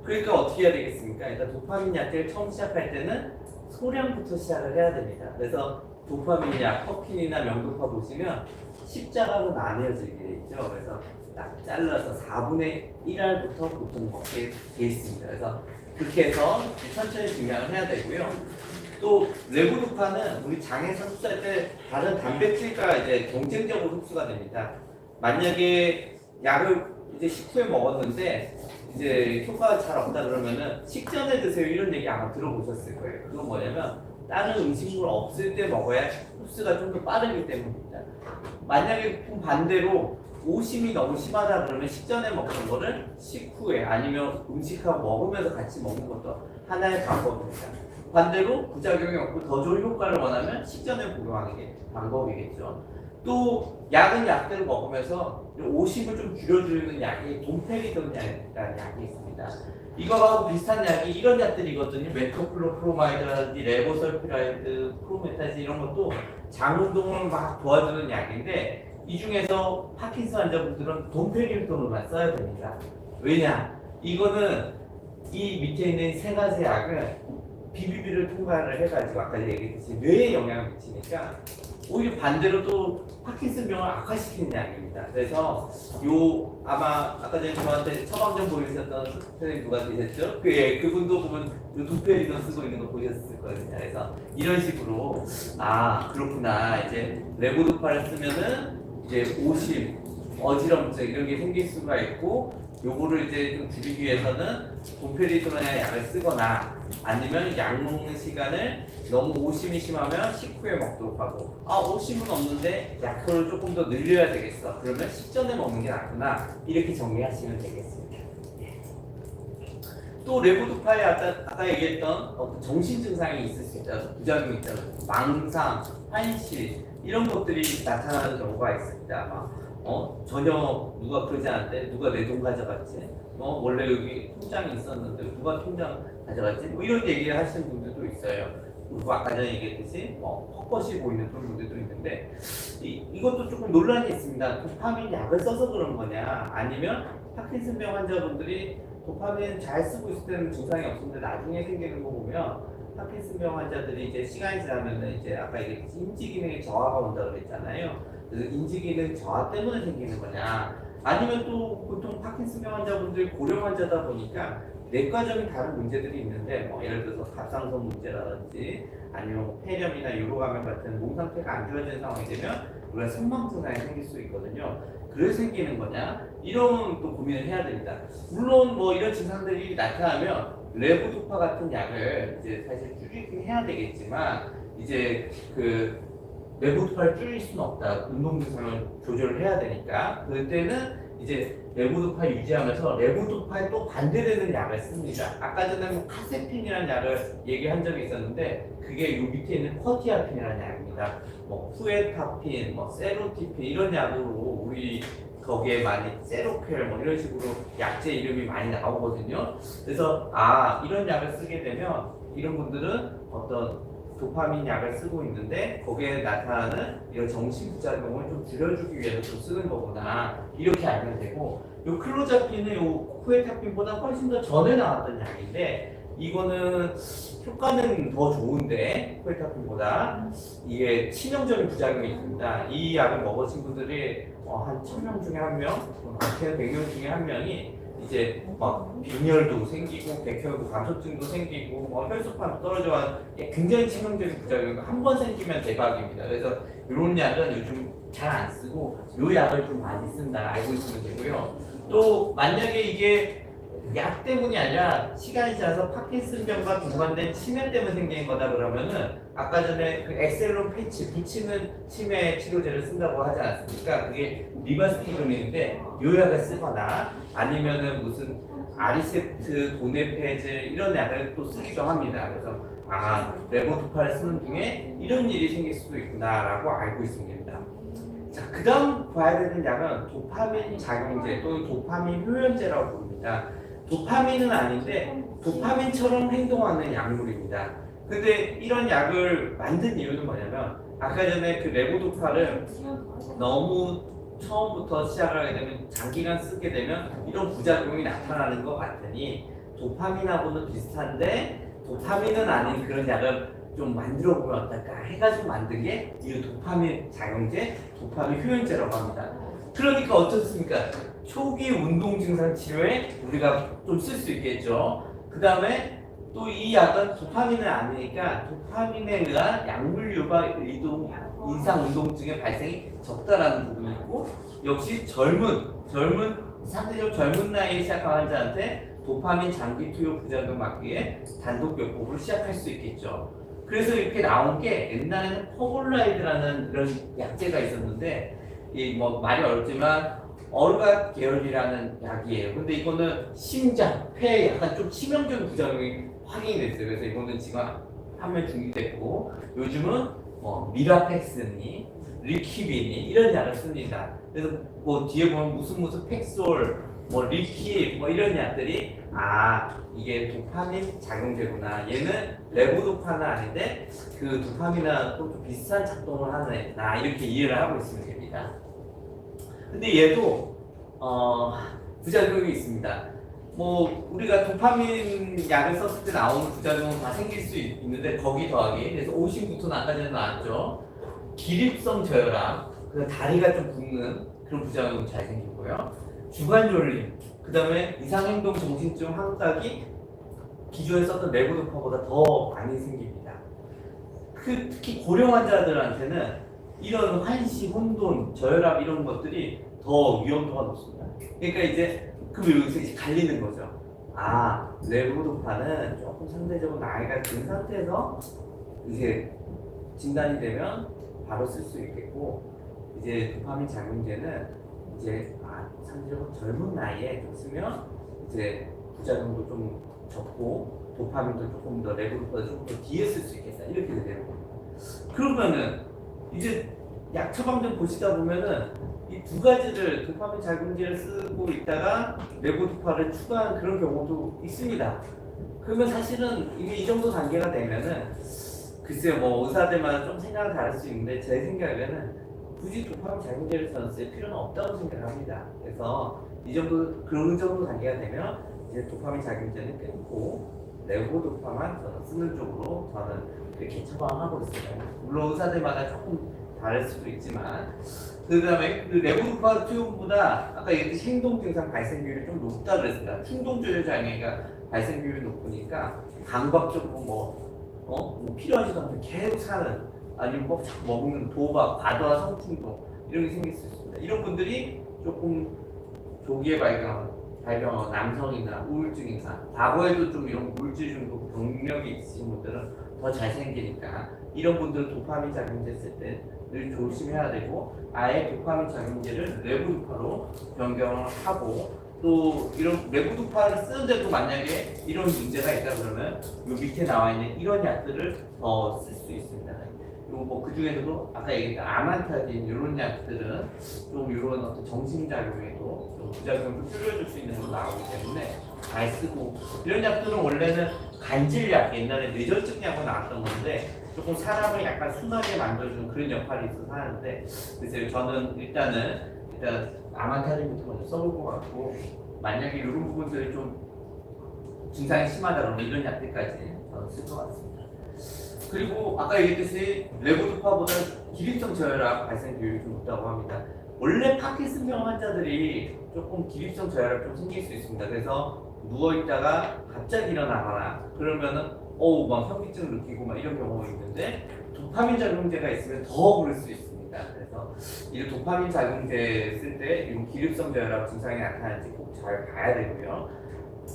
그러니까 어떻게 해야 되겠습니까? 일단 도파민 약제를 처음 시작할 때는 소량부터 시작을 해야 됩니다. 그래서 도파민 약, 퍼킨이나 명도파 보시면 십자가로 나뉘어지게 돼 있죠. 그래서 딱 잘라서 4분의 1알부터 보통 먹게 돼 있습니다. 그래서 그렇게 해서 천천히 증량을 해야 되고요. 또 레보도파는 우리 장에서 흡수할 때 다른 단백질과 이제 경쟁적으로 흡수가 됩니다. 만약에 약을 이제 식후에 먹었는데 이제 효과가 잘 없다 그러면은 식전에 드세요 이런 얘기 아마 들어보셨을 거예요. 그건 뭐냐면 다른 음식물 없을 때 먹어야 흡수가 좀 더 빠르기 때문입니다. 만약에 반대로 오심이 너무 심하다 그러면 식전에 먹던 거를 식후에 아니면 음식하고 먹으면서 같이 먹는 것도 하나의 방법입니다. 반대로 부작용이 없고 더 좋은 효과를 원하면 식전에 복용하는 게 방법이겠죠. 또 약은 약대로 먹으면서 오심을 좀 줄여주는 약이 돈페리돈이라는 약이 있습니다. 이거하고 비슷한 약이 이런 약들이거든요. 메토클로프로마이드라든지 레보설피라이드, 프로메타진 이런 것도 장 운동을 막 도와주는 약인데 이 중에서 파킨슨 환자분들은 돈페리돈으로만 써야 됩니다. 왜냐? 이거는 이 밑에 있는 세 가지 약은 BBB를 통과를 해가지고 아까 얘기했듯이 뇌에 영향을 미치니까 오히려 반대로 또 파킨슨병을 악화시키는 약입니다. 그래서 요 아마 아까 전에 저한테 처방전 보여주셨던 선생님 누가 계셨죠? 그분도 보면 요 도페리돈 쓰고 있는 거 보셨을 거거든요. 그래서 이런 식으로 아 그렇구나 이제 레보도파를 쓰면은 이제 오심, 어지럼증 이런 게 생길 수가 있고 요거를 이제 좀 줄이기 위해서는 돈페리돈의 약을 쓰거나 아니면 약 먹는 시간을 너무 오심이 심하면 식후에 먹도록 하고 오심은 없는데 약효를 조금 더 늘려야 되겠어 그러면 식전에 먹는 게 낫구나 이렇게 정리하시면 되겠습니다. 또 레보도파에 아까 얘기했던 어떤 정신 증상이 있을 수 있다 부작용이 있다 망상, 환시 이런 것들이 나타나는 경우가 있습니다. 전혀 누가 그러지 않는데 누가 내 돈 가져갔지? 원래 여기 통장이 있었는데 누가 통장 가져갔지? 뭐 이런 얘기를 하시는 분들도 있어요. 그리고 아까 전에 얘기했듯이 헛것이 보이는 그런 분들도 있는데 이것도 조금 논란이 있습니다. 도파민 약을 써서 그런 거냐, 아니면 파킨슨병 환자분들이 도파민 잘 쓰고 있을 때는 증상이 없었는데 나중에 생기는 거 보면 파킨슨병 환자들이 이제 시간이 지나면은 이제 아까 얘기했듯이 인지 기능에 저하가 온다고 그랬잖아요. 그래서 인지 기능 저하 때문에 생기는 거냐, 아니면 또 보통 파킨슨병 환자분들 고령 환자다 보니까 내과적인 다른 문제들이 있는데 예를 들어서 갑상선 문제라든지 아니면 폐렴이나 요로감염 같은 몸 상태가 안 좋아지는 상황이 되면 우리가 선망 증상이 생길 수 있거든요. 그래서 생기는 거냐, 이런 또 고민을 해야 됩니다. 물론 이런 증상들이 나타나면 레보도파 같은 약을 이제 사실 줄이긴 해야 되겠지만 이제 그 레보도파를 줄일 수는 없다. 운동 증상을 조절을 해야 되니까 그때는 이제 레보도파 유지하면서 레보도파에 또 반대되는 약을 씁니다. 아까 전에 카세핀이라는 약을 얘기한 적이 있었는데 그게 요 밑에 있는 쿼티아핀이라는 약입니다. 후에타핀, 세로티핀 이런 약으로 우리 거기에 많이 세로켈 이런 식으로 약제 이름이 많이 나오거든요. 그래서 이런 약을 쓰게 되면 이런 분들은 어떤 도파민 약을 쓰고 있는데 거기에 나타나는 이런 정신 부작용을 좀 줄여주기 위해서 좀 쓰는 거구나, 이렇게 알면 되고, 요 클로자핀은 요 후에타핀보다 훨씬 더 전에 나왔던 약인데 이거는 효과는 더 좋은데 후에타핀보다 이게 치명적인 부작용이 있습니다. 이 약을 먹으신 분들이 한 1000명 중에 한 명, 100명 중에 한 명이 이제 빈혈도 생기고 백혈구 감소증도 생기고 혈소판도 떨어져가 굉장히 치명적인 부작용, 한 번 생기면 대박입니다. 그래서 이런 약은 요즘 잘 안 쓰고 이 약을 좀 많이 쓴다 알고 있으면 되고요. 또 만약에 이게 약 때문이 아니라 시간이 지나서 파킨슨병과 동반된 치매 때문에 생긴 거다 그러면은 아까 전에 그 엑셀론 패치 붙이는 치매 치료제를 쓴다고 하지 않았습니까? 그게 리바스티그인데 요 약을 쓰거나 아니면은 무슨 아리세트, 도네페즈 이런 약을 또 쓰기도 합니다. 그래서 레보도파를 쓰는 중에 이런 일이 생길 수도 있구나라고 알고 있습니다. 자, 그 다음 봐야 되는 약은 도파민 작용제 또는 도파민 효연제라고 부릅니다. 도파민은 아닌데 도파민처럼 행동하는 약물입니다. 근데 이런 약을 만든 이유는 뭐냐면 아까 전에 그 레보도파를 너무 처음부터 시작을 하게 되면 장기간 쓰게 되면 이런 부작용이 나타나는 것 같으니 도파민하고는 비슷한데 도파민은 아닌 그런 약을 좀 만들어 보면 어떨까 해가지고 만든 게 이 도파민 작용제, 도파민 효연제라고 합니다. 그러니까 어떻습니까? 초기 운동 증상 치료에 우리가 좀 쓸 수 있겠죠. 그 다음에 또 이 약은 도파민은 아니니까 도파민에 의한 약물 유발 이상 운동증의 발생이 적다라는 부분이 있고, 역시 상대적으로 젊은 나이에 시작한 환자한테 도파민 장기 투여 부작용 막기에 단독 요법을 시작할 수 있겠죠. 그래서 이렇게 나온 게 옛날에는 포볼라이드라는 이런 약제가 있었는데 말이 어렵지만 어르갓 계열이라는 약이에요. 근데 이거는 심장, 폐에 약간 좀 치명적인 부작용이 확인이 됐어요. 그래서 이거는 지금 판매 중이됐고 요즘은 미라펙스니, 리키비니 이런 약을 씁니다. 그래서 뒤에 보면 무슨 팩솔, 리키 이런 약들이 이게 도파민 작용제구나. 얘는 레보도파는 아닌데 그 도파민하고 좀 비슷한 작동을 하는 애구나, 이렇게 이해를 하고 있으면 됩니다. 근데 얘도 부작용이 있습니다. 우리가 도파민 약을 썼을 때 나오는 부작용은 다 생길 수 있는데 거기 더하기, 그래서 오심부터는 아까 전에 나왔죠. 기립성 저혈압, 다리가 좀 붓는 그런 부작용이 잘 생기고요. 주관졸림, 그 다음에 이상행동 정신증 환각이 기존에 썼던 레보도파보다 더 많이 생깁니다. 특히 고령 환자들한테는 이런 환시, 혼돈, 저혈압 이런 것들이 더 위험도가 높습니다. 그러니까 이제 여기서 이제 갈리는 거죠. 레보도파는 조금 상대적으로 나이가 든 상태에서 이제 진단이 되면 바로 쓸 수 있겠고, 이제 도파민 작용제는 이제 상대적으로 젊은 나이에 좀 쓰면 이제 부작용도 좀 적고 도파민도 조금 더 레보도파도 조금 더 뒤에 쓸 수 있겠다, 이렇게 되는 겁니다. 그러면은 이제 약 처방전 보시다 보면은 이 두 가지를 도파민 자극제를 쓰고 있다가 레보도파를 추가한 그런 경우도 있습니다. 그러면 사실은 이게 이 정도 단계가 되면은 글쎄요, 뭐 의사들마다 좀 생각은 다를 수 있는데 제 생각에는 굳이 도파민 자극제를 저는 쓸 필요는 없다고 생각합니다. 그래서 이 정도 그런 정도 단계가 되면 이제 도파민 자극제는 끊고 레보도파만 저는 쓰는 쪽으로 저는 그렇게 처방하고 있어요. 물론 의사들마다 조금 다를 수도 있지만 그 다음에 그 레보도파 투여보다 아까 얘기했듯이 행동 증상 발생 비율이 좀 높다 그랬습니다. 충동 조절 장애가 발생 비율이 높으니까 강박적으로 뭐 필요하지도 않는데 계속 사는 아니면 뭐 자꾸 먹는 도박, 과도한 성충동 이런 게 생길 수 있습니다. 이런 분들이 조금 조기에 발병한 남성이나 우울증이나 과거에도 좀 이런 물질 중독 경력이 있으신 분들은 더 잘 생기니까 이런 분들은 도파민 작용제 쓸 때 늘 조심해야 되고 아예 도파민 작용제를 레보도파로 변경을 하고 또 이런 레보도파를 쓰는데도 만약에 이런 문제가 있다 그러면 요 밑에 나와 있는 이런 약들을 더 쓸 수 있습니다. 그리고 뭐 그 중에서도 아까 얘기했던 아만타딘 이런 약들은 좀 이런 어떤 정신작용에도 좀 부작용을 줄여줄 수 있는 걸로 나오기 때문에 잘 쓰고 이런 약들은 원래는 간질약 옛날에 뇌졸중 약으로 나왔던 건데 조금 사람을 약간 순하게 만들어주는 그런 역할이 있어서 하는데 그래서 저는 일단 아만타딘부터 먼저 써볼 것 같고 만약에 이런 부분들이 좀 증상이 심하다 그러면 이런 약들까지 저는 쓸 것 같습니다. 그리고 아까 얘기했듯이 레보도파보다 기립성 저혈압 발생 비율이 좀 높다고 합니다. 원래 파킨슨병 환자들이 조금 기립성 저혈압 좀 생길 수 있습니다. 그래서 누워 있다가 갑자기 일어나거나 그러면은 막 현기증을 느끼고 막 이런 경우가 있는데 도파민 작용제가 있으면 더 그럴 수 있습니다. 그래서 이 도파민 작용제 쓸 때 이런 기립성 저혈압 증상이 나타나는지 꼭 잘 봐야 되고요.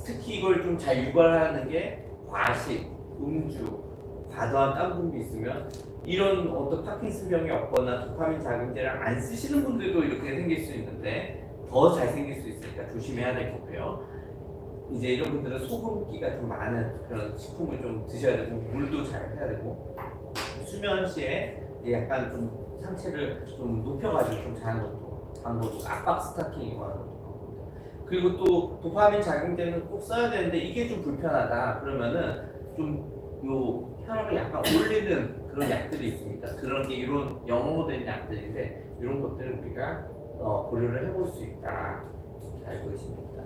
특히 이걸 좀 잘 유발하는 게 과식, 음주, 과도한 땀 분비 있으면 이런 어떤 파킨슨병이 없거나 도파민 작용제를 안 쓰시는 분들도 이렇게 생길 수 있는데 더 잘 생길 수 있으니까 조심해야 될 거고요. 이제 이런 분들은 소금기가 좀 많은 그런 식품을 좀 드셔야 되고 물도 잘 해야 되고 수면 시에 약간 좀 상체를 좀 높여가지고 좀 자는 것도 방법도 압박 스타킹이고 하는 것도 방법입니다. 그리고 또 도파민 작용제는 꼭 써야 되는데 이게 좀 불편하다 그러면은 좀 요 혈압을 약간 올리는 그런 약들이 있습니다. 그런 게 이런 영어로 된 약들인데 이런 것들을 우리가 고려를 해볼 수 있다. 이렇게 알고 계십니다.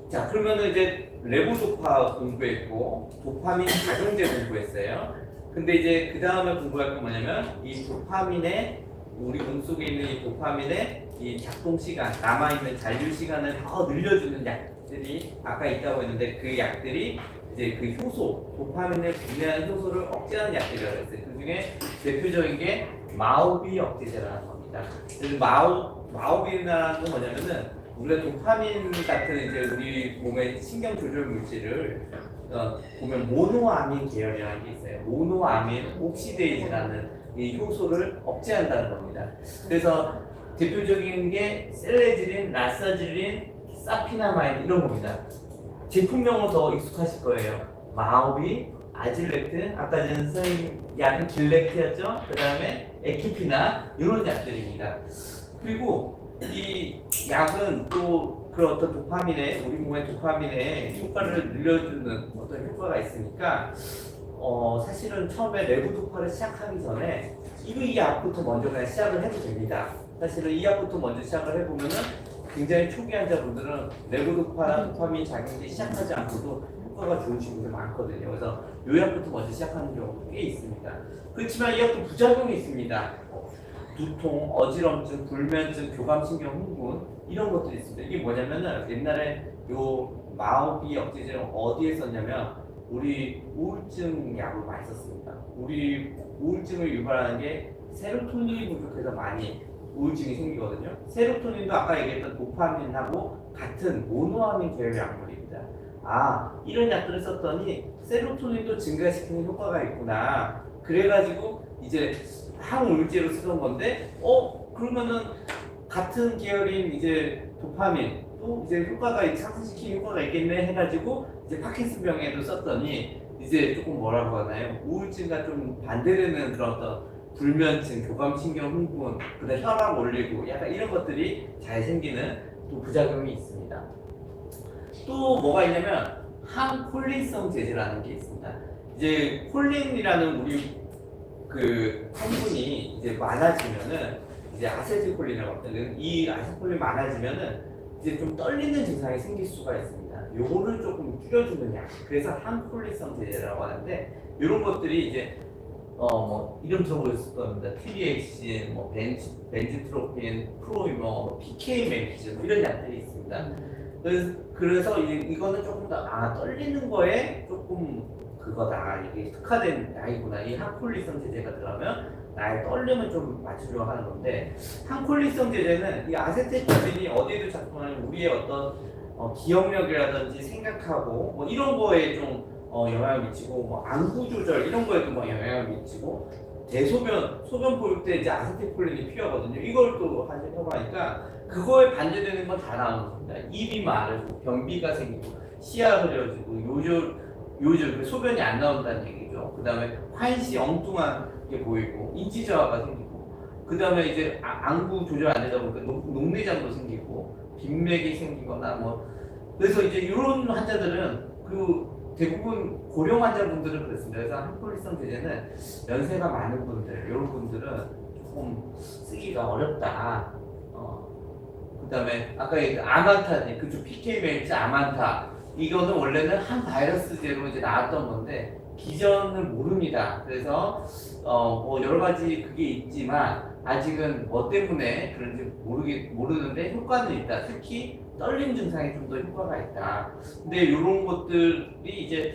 자, 그러면은 이제 레보도파 공부했고 도파민 작용제 공부했어요. 근데 이제 그 다음에 공부할 건 뭐냐면 이 도파민의 우리 몸 속에 있는 이 도파민의 이 작동 시간, 남아 있는 잔류 시간을 더 늘려주는 약들이 아까 있다고 했는데 그 약들이 이제 그 효소, 도파민을 분해하는 효소를 억제하는 약들이라고 했어요. 그 중에 대표적인 게 마오비 억제제라는 겁니다. 그래서 마오비라는 건 뭐냐면은 우리가 도파민 같은 이제 우리 몸의 신경 조절 물질을 보면 모노아민 계열이라는 게 있어요. 모노아민 옥시데이즈라는 이 효소를 억제한다는 겁니다. 그래서 대표적인 게 셀레지린, 라사지린, 사피나마이드 이런 겁니다. 제품명은 더 익숙하실 거예요. 마오비, 아질렉트, 아까 전에 선생님 약은 길렉트였죠? 그 다음에 에키피나 이런 약들입니다. 그리고 이 약은 또 그 어떤 도파민의 우리 몸의 도파민의 효과를 늘려주는 어떤 효과가 있으니까 사실은 처음에 레보도파를 시작하기 전에 이 약부터 먼저 그냥 시작을 해도 됩니다. 사실은 이 약부터 먼저 시작을 해보면은 굉장히 초기 환자분들은 레보도파, 도파민 작용제 시작하지 않고도 효과가 좋으신 분들 많거든요. 그래서 이 약부터 먼저 시작하는 경우도 꽤 있습니다. 그렇지만 이 약도 부작용이 있습니다. 두통, 어지럼증, 불면증, 교감신경 흥분 이런 것들이 있습니다. 이게 뭐냐면은 옛날에 요 마오비 억제제를 어디에 썼냐면 우리 우울증 약으로 많이 썼습니다. 우리 우울증을 유발하는 게 세로토닌이 부족해서 많이 우울증이 생기거든요. 세로토닌도 아까 얘기했던 도파민하고 같은 모노아민 계열의 약물입니다. 이런 약들을 썼더니 세로토닌도 증가시키는 효과가 있구나. 그래가지고 이제 항우울제로 쓰던 건데, 그러면은 같은 계열인 이제 도파민도 이제 효과가 상승시키는 효과가 있겠네 해가지고 이제 파킨슨병에도 썼더니 이제 조금 뭐라고 하나요? 우울증과 좀 반대되는 그런 어떤 불면증, 교감신경 흥분, 그다음 혈압 올리고 약간 이런 것들이 잘 생기는 또 부작용이 있습니다. 또 뭐가 있냐면 항콜린성 제제라는 게 있습니다. 이제 콜린이라는 우리 그 성분이 이제 많아지면은 이제 아세틸콜린이라고 하거든요. 이 아세틸콜린 많아지면은 이제 좀 떨리는 증상이 생길 수가 있습니다. 요거를 조금 줄여주는 약. 그래서 항콜린성 제제라고 하는데 이런 것들이 이제 뭐 이름 들어보셨을 겁니다. TBX, 뭐 벤지트로핀, 프로이머, PK맥 이런 약들이 있습니다. 그래서 이거는 조금 더 떨리는 거에 조금 그거다. 이게 특화된 약이구나. 이 항콜린성 제제가 들어가면 나의 떨림을 좀 맞추려고 하는 건데 항콜린성 제제는 이 아세틸콜린이 어디에도 작동하는 우리의 어떤 기억력이라든지 생각하고 뭐 이런 거에 좀 영향을 미치고 뭐 안구 조절 이런 거에도 뭐 영향을 미치고 소변 보일 때 이제 아세틸콜린이 필요하거든요. 이걸 또 하려고 하니까 그거에 반대되는 건 다 나오는 겁니다. 입이 마르고 변비가 생기고 시야 흐려지고 요절 소변이 안 나온다는 얘기죠. 그 다음에 환시 엉뚱한 게 보이고 인지 저하가 생기고 그 다음에 이제 안구 조절 안 되다 보니까 녹내장도 생기고 빈맥이 생기거나 뭐 그래서 이제 이런 환자들은 대부분 고령 환자분들은 그렇습니다. 그래서 항콜린성 제제는 연세가 많은 분들, 이런 분들은 조금 쓰기가 어렵다. 그다음에 아까 아만타닌, 그쪽 PK맥 아만타 이거는 원래는 한 바이러스제로 이제 나왔던 건데 기전을 모릅니다. 그래서 뭐 여러 가지 그게 있지만 아직은 뭐 때문에 그런지 모르는데 효과는 있다. 특히 떨림 증상이 좀 더 효과가 있다. 근데 이런 것들이 이제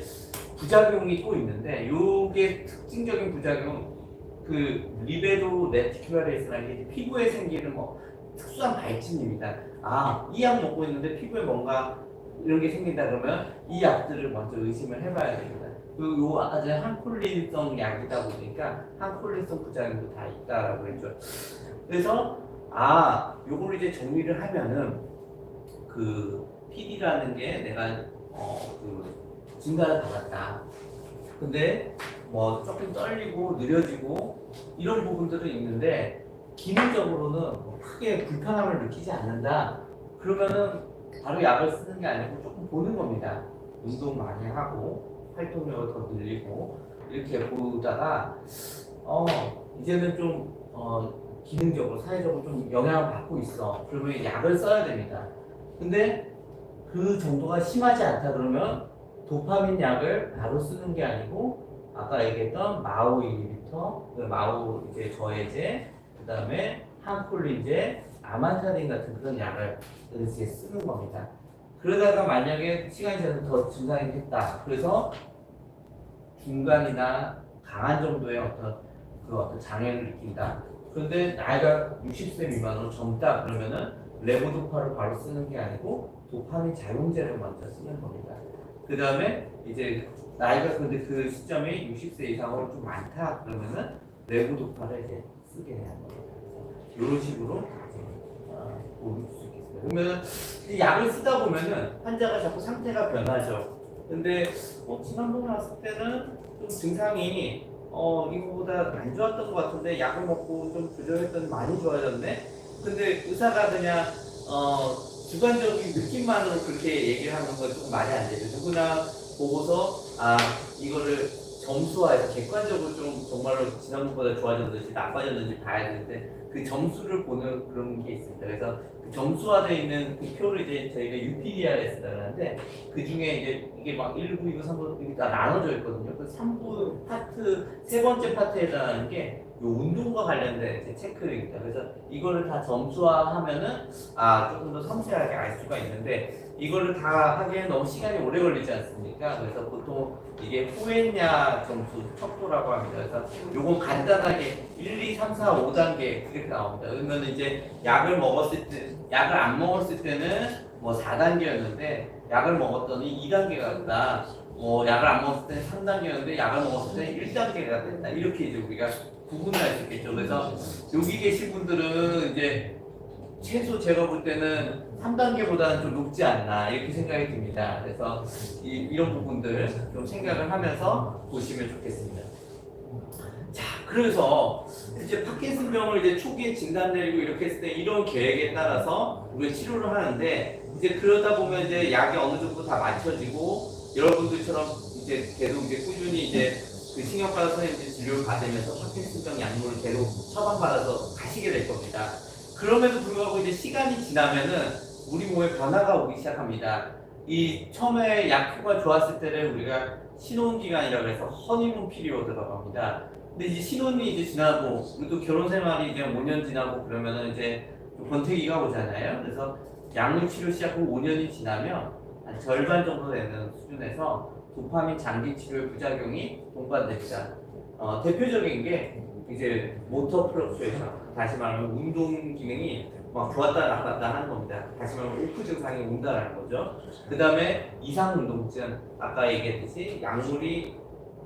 부작용이 또 있는데 요게 특징적인 부작용 그 리베로 레티큘라레이스라는 게 피부에 생기는 뭐 특수한 발진입니다. 이 약 먹고 있는데 피부에 뭔가 이런 게 생긴다 그러면 이 약들을 먼저 의심을 해봐야 됩니다. 그리고 아까 전에 항콜린성 약이다 보니까 항콜린성 부작용도 다 있다라고 했죠. 그래서 요걸 이제 정리를 하면은 그 PD라는 게 내가 진단을 받았다. 근데 뭐 조금 떨리고 느려지고 이런 부분들은 있는데 기능적으로는 뭐 크게 불편함을 느끼지 않는다. 그러면은 바로 약을 쓰는 게 아니고 조금 보는 겁니다. 운동 많이 하고 활동량을 더 늘리고 이렇게 보다가 이제는 좀 기능적으로 사회적으로 좀 영향을 받고 있어. 그러면 약을 써야 됩니다. 근데 그 정도가 심하지 않다 그러면 도파민 약을 바로 쓰는 게 아니고 아까 얘기했던 마오 이니비터, 마오 이제 저해제, 그 다음에 항콜린제, 아만타딘 같은 그런 약을 이제 쓰는 겁니다. 그러다가 만약에 시간이 지나서 더 증상이 됐다. 그래서 중간이나 강한 정도의 어떤 장애를 느낀다. 그런데 나이가 60세 미만으로 젊다 그러면은 레보도파를 바로 쓰는 게 아니고 도파민 작용제를 먼저 쓰는 겁니다. 그 다음에 이제 나이가 근데 그 시점이 60세 이상으로 좀 많다 그러면은 레보도파를 이제 쓰게 되는 겁니다. 이런 식으로 도움을 줄 수 있겠습니다. 그러면 이 약을 쓰다 보면은 환자가 자꾸 상태가 변하죠. 근데 지난번에 왔을 때는 좀 증상이 이거보다 안 좋았던 것 같은데 약을 먹고 좀 조절했더니 많이 좋아졌네. 근데 의사가 그냥 주관적인 느낌만으로 그렇게 얘기를 하는 건 조금 말이 안 되죠. 누구나 보고서 이거를 점수화해서 객관적으로 좀 정말로 지난번보다 좋아졌는지 나빠졌는지 봐야 되는데 그 점수를 보는 그런 게 있습니다. 그래서 그 점수화되어 있는 그 표를 이제 저희가 UPDR에 쓰다는데 그 중에 이제 이게 막 1, 2, 2, 3부 이게 다 나눠져 있거든요. 그 3부 파트 세 번째 파트에 해당하는 게 요 운동과 관련된 이제 체크입니다. 그래서 이거를 다 점수화하면은 조금 더 섬세하게 알 수가 있는데 이거를 다 하기에는 너무 시간이 오래 걸리지 않습니까? 그래서 보통 이게 후엔야 점수 척도라고 합니다. 그래서 요건 간단하게 1, 2, 3, 4, 5단계 이렇게 나옵니다. 그러면 이제 약을 안 먹었을 때는 뭐 4단계였는데 약을 먹었더니 2단계가 됐다. 약을 안 먹었을 때는 3단계였는데 약을 먹었을 때는 1단계가 됐다. 이렇게 이제 우리가 구분을 할 수 있겠죠. 그래서 여기 계신 분들은 이제 최소 제가 볼 때는 3단계보다는 좀 높지 않나 이렇게 생각이 듭니다. 그래서 이런 부분들 좀 생각을 하면서 보시면 좋겠습니다. 자, 그래서 이제 파킨슨병을 이제 초기에 진단 내리고 이렇게 했을 때 이런 계획에 따라서 우리가 치료를 하는데 이제 그러다 보면 이제 약이 어느 정도 다 맞춰지고 여러분들처럼 이제 계속 이제 꾸준히 이제 그 신경과다 선생님들 진료를 받으면서 파킨슨병 약물을 계속 처방받아서 가시게 될 겁니다. 그럼에도 불구하고 이제 시간이 지나면은 우리 몸에 변화가 오기 시작합니다. 이 처음에 약효가 좋았을 때를 우리가 신혼 기간이라고 해서 허니문 피리오드라고 합니다. 근데 이제 신혼이 이제 지나고 또 결혼 생활이 이제 5년 지나고 그러면은 이제 좀 권태기가 오잖아요. 그래서 약물 치료 시작 후 5년이 지나면 한 절반 정도 되는 수준에서 도파민 장기 치료의 부작용이 동반됩니다. 대표적인 게 이제 모터 플럭추에이션, 다시 말하면 운동 기능이 막 좋았다 나빴다 하는 겁니다. 다시 말하면 오프 증상이 온다라는 거죠. 그 다음에 이상 운동증, 아까 얘기했듯이 약물이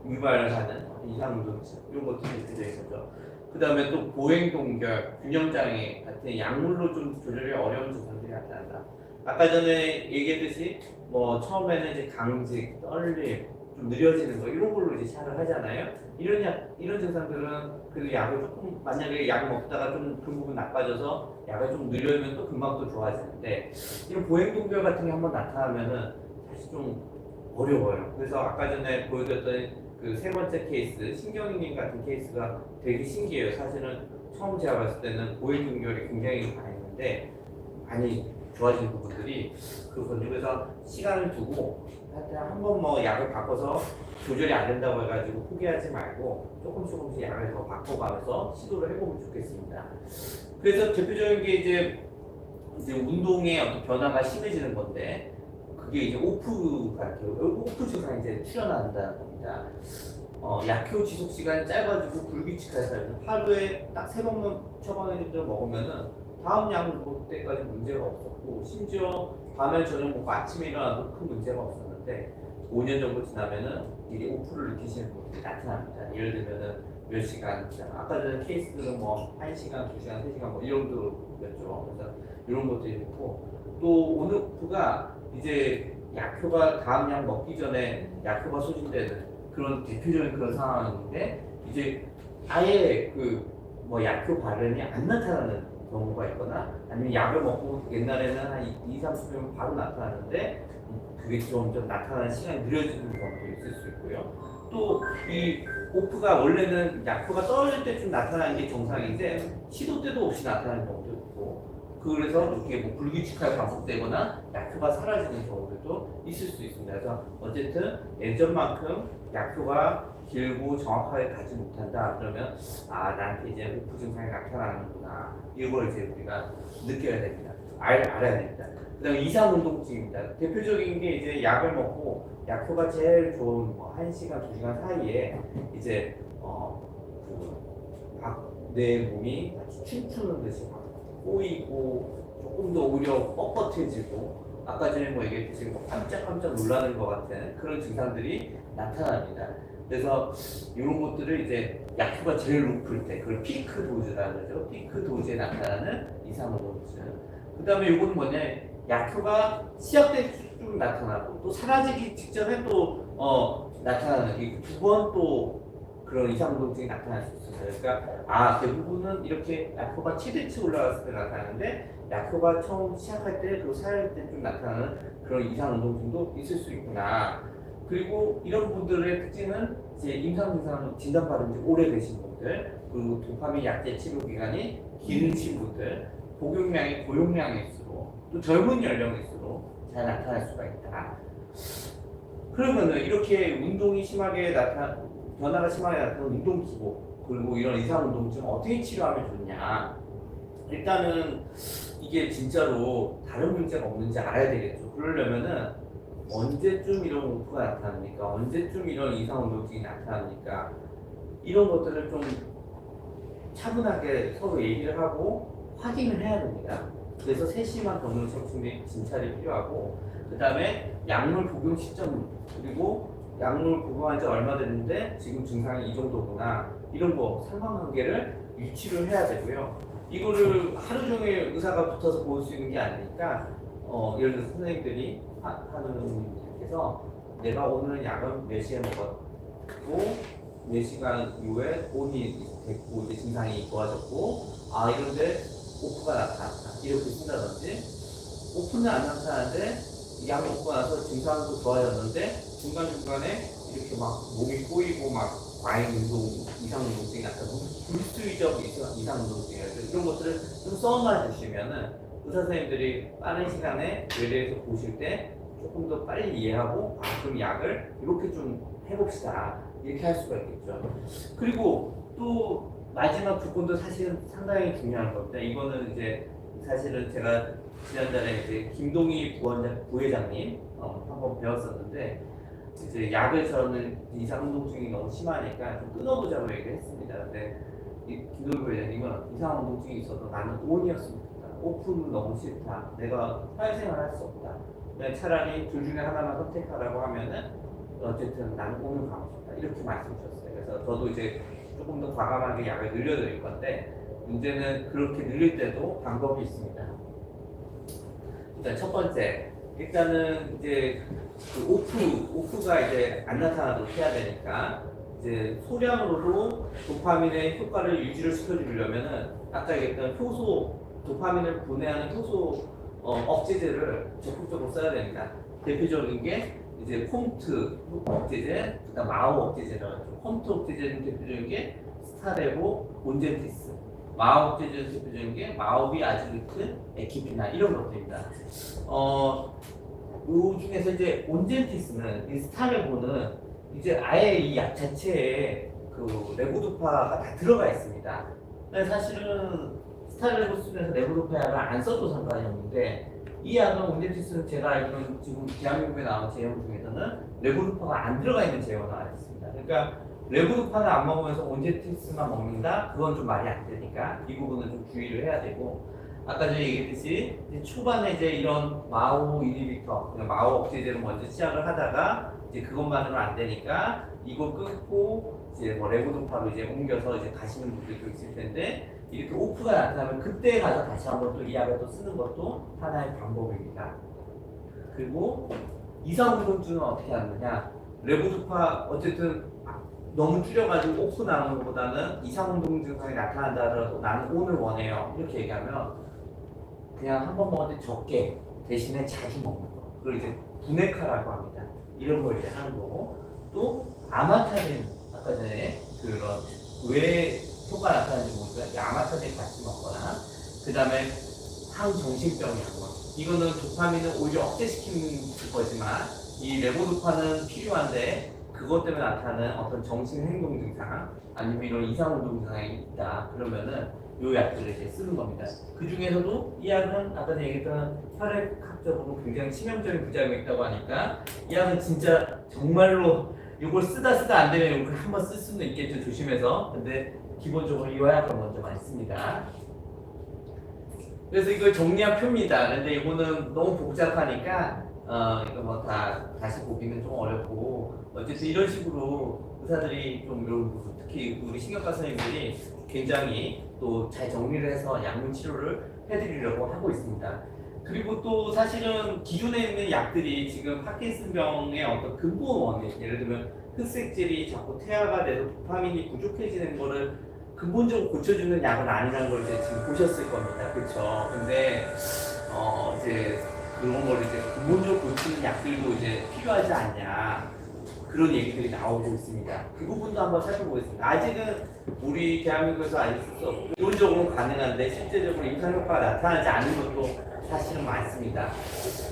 유발하는 이상 운동증 이런 것들이 들어있었죠. 그 다음에 또 보행 동결, 균형 장애 같은 약물로 좀 조절이 어려운 증상들이 나타난다. 아까 전에 얘기했듯이 뭐 처음에는 이제 강직, 떨림, 좀 느려지는 거 이런 걸로 이제 시작을 하잖아요. 이런 증상들은 그 약을 조금 만약에 약을 먹다가 좀 그 부분 나빠져서 약을 좀 늘려면 또 금방 또 좋아지는데 이런 보행 동결 같은 게 한번 나타나면은 사실 좀 어려워요. 그래서 아까 전에 보여드렸던 그 세 번째 케이스 신경이님 같은 케이스가 되게 신기해요. 사실은 처음 제가 봤을 때는 보행 동결이 굉장히 많았는데 많이 좋아진 부분들이 그렇거든요. 그래서 시간을 두고 하여튼 한번 뭐 약을 바꿔서 조절이 안 된다고 해가지고 포기하지 말고 조금씩 약을 더 바꿔가면서 시도를 해보면 좋겠습니다. 그래서 대표적인 게 이제 운동의 어떤 변화가 심해지는 건데 그게 이제 오프 같아요. 오프 증상이 이제 출현한다는 겁니다. 약효 지속 시간이 짧아지고 불규칙해서 하루에 딱 3번만 처방해서 먹으면은 다음 약을 먹을 때까지 문제가 없었고 심지어 밤에 저녁 먹고 아침에 일어나도 큰 문제가 없었는데 5년 정도 지나면은 이게 오프를 느끼시는 분들이 나타납니다. 예를 들면은 몇 시간, 아까 전에 케이스들은 뭐 1시간, 2시간, 3시간 뭐 이 정도였죠. 그래서 이런 것들이 있고 또 온오프가 이제 약효가 다음 약 먹기 전에 약효가 소진되는 그런 대표적인 그런 상황인데 이제 아예 그 뭐 약효 발현이 안 나타나는 경우가 있거나 아니면 약을 먹고 옛날에는 한 2, 30분 바로 나타나는데 그게 점점 나타나는 시간이 느려지는 경우도 있을 수 있고요. 또 이 오프가 원래는 약효가 떨어질 때쯤 나타나는 게 정상인데 시도 때도 없이 나타나는 경우도 있고 그래서 이렇게 뭐 불규칙하게 반복되거나 약효가 사라지는 경우들도 있을 수 있습니다. 그래서 어쨌든 예전만큼 약효가 길고 정확하게 가지 못한다 그러면 나한테 이제 오프 증상이 나타나는구나 이걸 이제 우리가 느껴야 됩니다. 알아야 됩니다. 그다음에 이상 운동증입니다. 대표적인 게 이제 약을 먹고 약효가 제일 좋은 뭐 1시간, 2시간 사이에 이제 내 몸이 마치 춤추는 듯이 막 꼬이고 조금 더 오히려 뻣뻣해지고 아까 전에 뭐 얘기했듯이 뭐 깜짝깜짝 놀라는 것 같은 그런 증상들이 나타납니다. 그래서 이런 것들을 이제 약효가 제일 높을 때 그걸 피크 도즈라고 그러죠. 피크 도즈에 나타나는 이상운동증. 그 다음에 이건 뭐냐 약효가 시작될 때 좀 나타나고 또 사라지기 직전에 또 나타나는 이 두 번 또 그런 이상운동증이 나타날 수 있어요. 그러니까 대부분은 이렇게 약효가 최대치 올라갔을 때 나타나는데 약효가 처음 시작할 때 그리고 사라질 때 좀 나타나는 그런 이상운동증도 있을 수 있구나. 그리고 이런 분들의 특징은 이제 임상 증상 진단받은 지 오래되신 분들 그리고 도파민 약제 치료 기간이 긴 분들 복용량이 고용량일수록 또 젊은 연령일수록 잘 나타날 수가 있다. 그러면은 이렇게 운동이 심하게 변화가 심하게 나타나는 운동 기복 그리고 이런 이상 운동증 어떻게 치료하면 좋냐? 일단은 이게 진짜로 다른 문제가 없는지 알아야 되겠죠. 그러려면은 언제쯤 이런 오프가 나타납니까? 언제쯤 이런 이상 운동증이 나타납니까? 이런 것들을 좀 차분하게 서로 얘기를 하고 확인을 해야 됩니다. 그래서 세심한 병원 청춘의 진찰이 필요하고 그 다음에 약물 복용 시점 그리고 약물 복용한 지 얼마 됐는데 지금 증상이 이 정도구나 이런 거 상관관계를 유치를 해야 되고요. 이거를 하루 종일 의사가 붙어서 볼 수 있는 게 아니니까 예를 들어서 선생님들이 하는 분께서 내가 오늘 약을 몇 시에 먹었고 4시간 이후에 온이 됐고 이제 증상이 좋아졌고 이런데 오프가 나타났다 이렇게 쓴다든지 오프는 안 나타나는데 약 먹고 나서 증상도 좋아졌는데 중간중간에 이렇게 막 몸이 꼬이고 막 과잉 운동, 이상 운동증이 나타나고 불수의적 이상 운동증이라든지 이런 것들을 좀 써놔 주시면은 의사 선생님들이 빠른 시간에 외래에서 보실 때 조금 더 빨리 이해하고 그럼 약을 이렇게 좀 해봅시다 이렇게 할 수가 있겠죠. 그리고 또 마지막 조건도 사실은 상당히 중요한 건데 이거는 이제 사실은 제가 지난달에 이제 김동희 부회장님 한번 배웠었는데 이제 약을 저는 이상운동증이 너무 심하니까 좀 끊어보자고 얘기를 했습니다. 근데 이 김동희 부회장님은 이상운동증이 있어도 나는 온이었으면 좋겠다. 오프는 너무 싫다. 내가 사회생활 할 수 없다. 그냥 차라리 둘 중에 하나만 선택하라고 하면은 어쨌든 나는 온을 가고 싶다. 이렇게 말씀 주셨어요. 그래서 저도 이제 조금 더 과감하게 약을 늘려드릴 건데 문제는 그렇게 늘릴 때도 방법이 있습니다. 일단 첫 번째, 일단은 이제 그 오프가 이제 안 나타나도록 해야 되니까 이제 소량으로도 도파민의 효과를 유지를 시켜주려면은 아까 얘기했던 도파민을 분해하는 효소 억제제를 적극적으로 써야 됩니다. 대표적인 게 이제 콤트 억제제, 그다음 마오 억제제라고 하죠. 콤트 억제제는 대표적인 게 스타레보, 온젠티스. 마오 억제제는 대표적인 게 마오비, 아즈리트, 에키피나 이런 것들입니다. 이 중에서 이제 온젠티스는 이 스타레보는 이제 아예 이 약 자체에 그 레보도파가 다 들어가 있습니다. 근데 사실은 스타레보 쓰면서 레보도파 약을 안 써도 상관이 없는데 이 약은 온젠티스는 제가 알기로는 지금 대한민국에 나온 제형 중에서는 레보도파가 안 들어가 있는 제형으로 나와 있습니다. 그러니까 레보도파는 안 먹으면서 온젠티스만 먹는다? 그건 좀 말이 안 되니까 이 부분은 좀 주의를 해야 되고 아까 전에 얘기했듯이 이제 초반에 이제 이런 마오 이니비터, 마오 억제제를 먼저 시작을 하다가 이제 그것만으로 안 되니까 이거 끊고 이제 뭐 레보도파로 이제 옮겨서 이제 가시는 분들도 있을 텐데 이렇게 오프가 나타나면 그때 가서 다시 한번 또 이 약을 또 쓰는 것도 하나의 방법입니다. 그리고 이상운동증은 어떻게 하느냐? 레보도파 어쨌든 너무 줄여가지고 오프 나오는 것보다는 이상운동 증상이 나타난다 하더라도 나는 오늘 원해요 이렇게 얘기하면 그냥 한 번 먹을 때 적게 대신에 자주 먹는 거 그걸 이제 분해카라고 합니다. 이런 걸 이제 하는 거고 또 아마타딘 아까 전에 그런 왜 효과 나타나는지 모르니까 이 아마타딘 같이 먹거나 그 다음에 항정신병 약물 이거는 도파민을 오히려 억제시키는 거지만 이 레보도파는 필요한데 그것 때문에 나타나는 어떤 정신행동 증상 아니면 이런 이상운동 증상이 있다 그러면은 요 약들을 이제 쓰는 겁니다. 그 중에서도 이 약은 아까 얘기했던 혈액학적으로 굉장히 치명적인 부작용이 있다고 하니까 이 약은 진짜 정말로 이걸 쓰다 안 되면 이걸 한번 쓸 수는 있겠죠 조심해서. 근데 기본적으로 이 약을 먼저 많이 씁니다. 그래서 이걸 정리한 표입니다. 근데 이거는 너무 복잡하니까 이거 뭐 다시 보기는 좀 어렵고 어쨌든 이런 식으로 의사들이 좀 이런 부분 특히 우리 신경과 선생님들이 굉장히 또 잘 정리를 해서 약물 치료를 해드리려고 하고 있습니다. 그리고 또 사실은 기존에 있는 약들이 지금 파킨슨병의 어떤 근본 원인 예를 들면 흑색질이 자꾸 퇴화가 돼서 도파민이 부족해지는 거를 근본적으로 고쳐주는 약은 아니라는 걸 이제 지금 보셨을 겁니다. 그렇죠? 근데 이제 그런 걸 이제 근본적으로 고치는 약들도 이제 필요하지 않냐 그런 얘기들이 나오고 있습니다. 그 부분도 한번 살펴보겠습니다. 아직은 우리 대한민국에서 아직 이론적으로 가능한데 실제적으로 임상 효과가 나타나지 않는 것도 사실은 많습니다.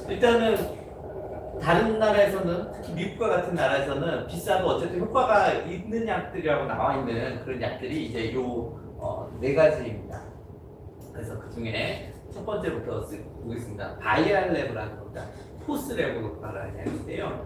일단은 다른 나라에서는 특히 미국과 같은 나라에서는 비싸도 어쨌든 효과가 있는 약들이라고 나와 있는 그런 약들이 이제 요 네 가지입니다. 그래서 그 중에 첫 번째부터 보겠습니다. 바이알레브라는 겁니다. 포스레브라는 약인데요.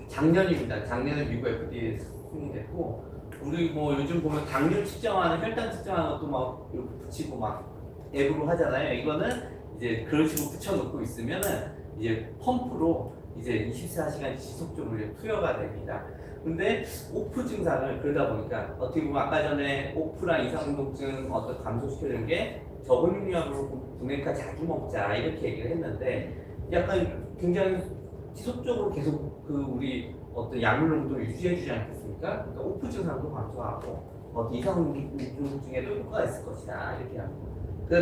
작년입니다. 작년에 미국 FDA에 승인됐고 우리 뭐 요즘 보면 당뇨 측정하는 혈당 측정하는 것도 막 이렇게 붙이고 막 앱으로 하잖아요. 이거는 이제 그런 식으로 붙여놓고 있으면은 이제 펌프로 이제 24시간 지속적으로 이제 투여가 됩니다. 근데 오프 증상을 그러다 보니까 어떻게 보면 아까 전에 오프랑 이상운동증 어떤 감소시켜주는 게 저근육약으로 분해카 자주 먹자 이렇게 얘기를 했는데 약간 굉장히 지속적으로 계속 그 우리 어떤 약물 농도를 유지해주지 않겠습니까? 그러니까 오프 증상도 감소하고 이상 우울증 중에도 효과가 있을 것이다 이렇게 합니다.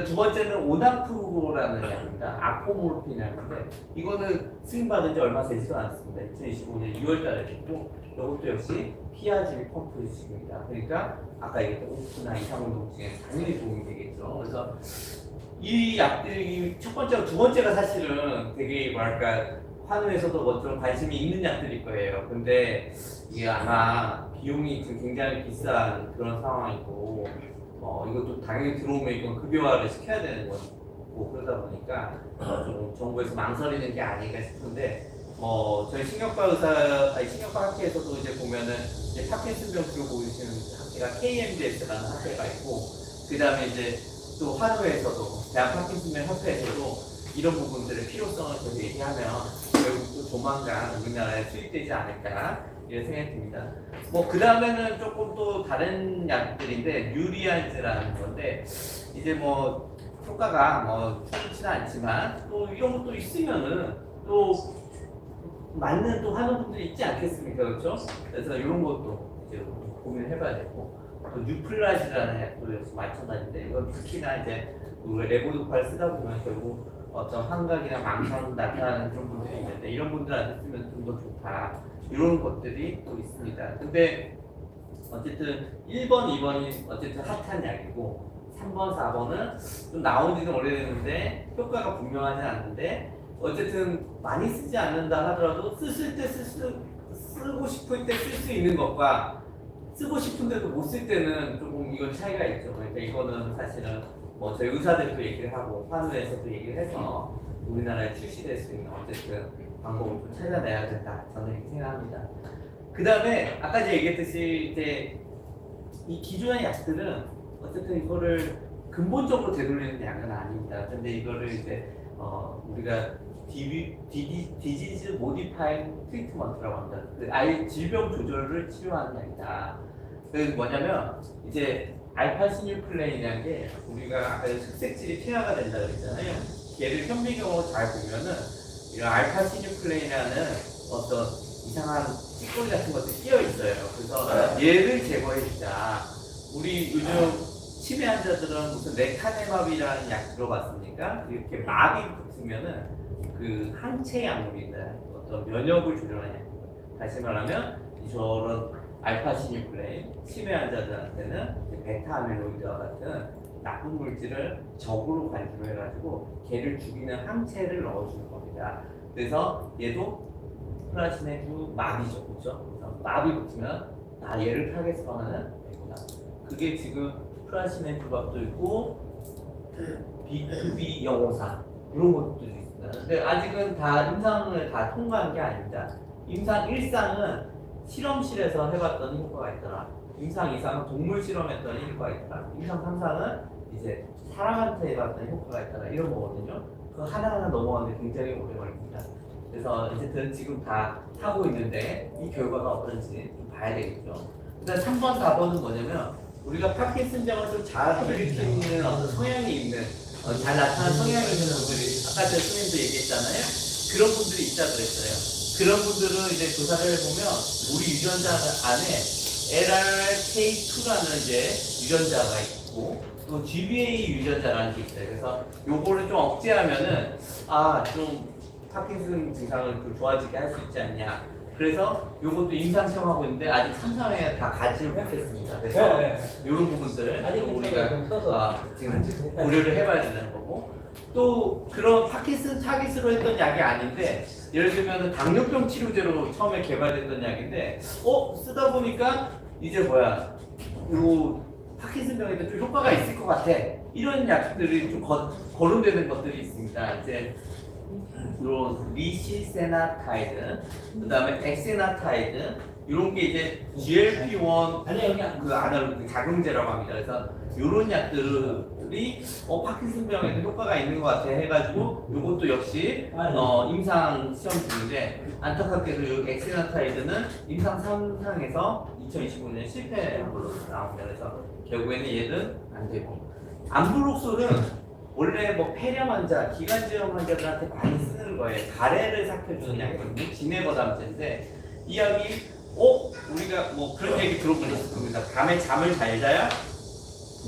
두 번째는 오나프로라는 약입니다. 아포모르핀이라는데 이거는 승인받은 지 얼마 되지도 않았습니다. 2025년 2월달에 됐고 이것도 역시 피아질 펌프식입니다. 그러니까 아까 얘기했던 오프나 이상운동증에 당연히 도움이 되겠죠. 그래서 이 약들이 첫 번째와 두 번째가 사실은 되게 뭐랄까 환우에서도 뭐 좀 관심이 있는 약들일 거예요. 근데 이게 아마 비용이 좀 굉장히 비싼 그런 상황이고 이것도 당연히 들어오면 이건 급여화를 시켜야 되는 거고 그러다 보니까 좀 정부에서 망설이는 게 아닌가 싶은데 저희 신경과 신경과 학회에서도 이제 보면은 이제 파킨슨병 치료 보이시는 학회가 KMDS라는 학회가 있고 그 다음에 이제 또 환우에서도 대한 파킨슨병 협회에서도 이런 부분들의 필요성을 계속 얘기하면 결국 또 조만간 우리나라에 수입되지 않을까 이런 생각이 듭니다. 그 다음에는 조금 또 다른 약들인데 뉴리안즈라는 건데 이제 효과가 좋지는 않지만 또 이런 것도 있으면은 또 맞는 또 환우분들이 있지 않겠습니까, 그렇죠? 그래서 이런 것도 이제 고민을 해봐야 되고 또 뉴플라즈라는 약도 역시 마찬가지인데 이건 특히나 이제 우리가 레보도파를 쓰다 보면 결국 어떤 환각이나 망상 나타나는 그런 분들이 있는데 이런 분들한테 쓰면 좀 더 좋다 이런 것들이 또 있습니다. 근데 어쨌든 1번, 2번이 어쨌든 핫한 약이고 3번, 4번은 좀 나온 지는 오래됐는데 효과가 분명하지 않는데 어쨌든 많이 쓰지 않는다 하더라도 쓰고 싶을 때 쓸 수 있는 것과 쓰고 싶은데도 못 쓸 때는 조금 이건 차이가 있죠. 그러니까 이거는 사실은 저희 의사들도 얘기를 하고 환우에서도 얘기를 해서 우리나라에 출시될 수 있는 어쨌든 방법을 좀 찾아내야 된다. 저는 이렇게 생각합니다. 그 다음에 아까 제가 얘기했듯이 이제 이 기존의 약들은 어쨌든 이거를 근본적으로 되돌리는 약은 아닙니다. 근데 이거를 이제 우리가 디지즈 모디파잉 트리트먼트라고 합니다. 아예 질병 조절을 치료하는 약이다. 그게 뭐냐면 이제 알파시뉴클레인이라는 게 우리가 아까 흑색질이 퇴화가 된다 그랬잖아요. 얘를 현미경으로 잘 보면은 이런 알파시뉴클레인이라는 어떤 이상한 찌꺼기 같은 것들이 끼어 있어요. 그래서 얘를 제거해주자. 우리 요즘 치매 환자들은 무슨 레카네마비라는 약 들어봤습니까? 이렇게 마비 붙으면은 그 항체 약물이나 어떤 면역을 조절하는 약. 다시 말하면 저런 알파시뉴클레인 치매 환자들한테는 베타 아밀로이드와 같은 나쁜 물질을 적으로 관주를 해가지고 걔를 죽이는 항체를 넣어주는 겁니다. 그래서 얘도 플라시네주 마비죠, 그렇죠? 그래서 마비 붙으면 얘를 타겟으로 하는 애구나. 그게 지금 플라시네주밥도 있고 B2B 영호사 이런 것들이 있습니다. 근데 아직은 다 임상을 다 통과한 게 아닙니다. 임상 1상은 실험실에서 해봤더니 효과가 있더라. 임상 2상은 동물 실험했더니 효과가 있더라. 임상 3상은 이제 사람한테 해봤더니 효과가 있더라. 이런 거거든요. 그 하나하나 넘어가는데 굉장히 오래 걸립니다. 그래서 어쨌든 지금 다 하고 있는데 이 결과가 어떤지 좀 봐야 되겠죠. 그다음 3번, 4번은 뭐냐면 우리가 파킨슨병을 좀 잘 일으키는 어떤 성향이 있는 잘 나타나는 성향이 있는 분들이 아까 제 선생님도 얘기했잖아요. 그런 분들이 있다 그랬어요. 그런 분들은 이제 조사를 해보면 우리 유전자 안에 LRK2라는 이제 유전자가 있고 또 GBA 유전자라는 게 있어요. 그래서 요거를 좀 억제하면은 좀 파킨슨 증상을 좀 좋아지게 할 수 있지 않냐. 그래서 요것도 임상 시험하고 있는데 아직 3, 4회에 다 가지를 못했습니다. 그래서 이런 부분들 우리가 지금 고려를 해봐야 된다는 거고 또 그런 파킨슨 타깃으로 했던 약이 아닌데 예를 들면 당뇨병 치료제로 처음에 개발됐던 약인데 쓰다 보니까 이제 요 파킨슨병에도 좀 효과가 있을 것 같아. 이런 약들이 좀 거론되는 것들이 있습니다. 이제 이런 리시세나타이드, 그 다음에 엑세나타이드 이런 게 이제 GLP-1 그 아날로그 작용제라고 합니다. 그래서 이런 약들이 파킨슨병에도 효과가 있는 것 같아 해가지고 이것도 역시 임상 시험 중인데 안타깝게도 이 엑세나타이드는 임상 3상에서 2025년에 실패한 걸로 나옵니다. 그래서 결국에는 얘는 안 되고 암브록솔은 원래 뭐 폐렴 환자, 기관지염 환자들한테 많이 쓰는 거예요. 가래를 삭혀주는 약이거든요. 진해버담제인데 이 약이 우리가 뭐 그런 얘기 들어보셨을 겁니다. 밤에 잠을 잘 자야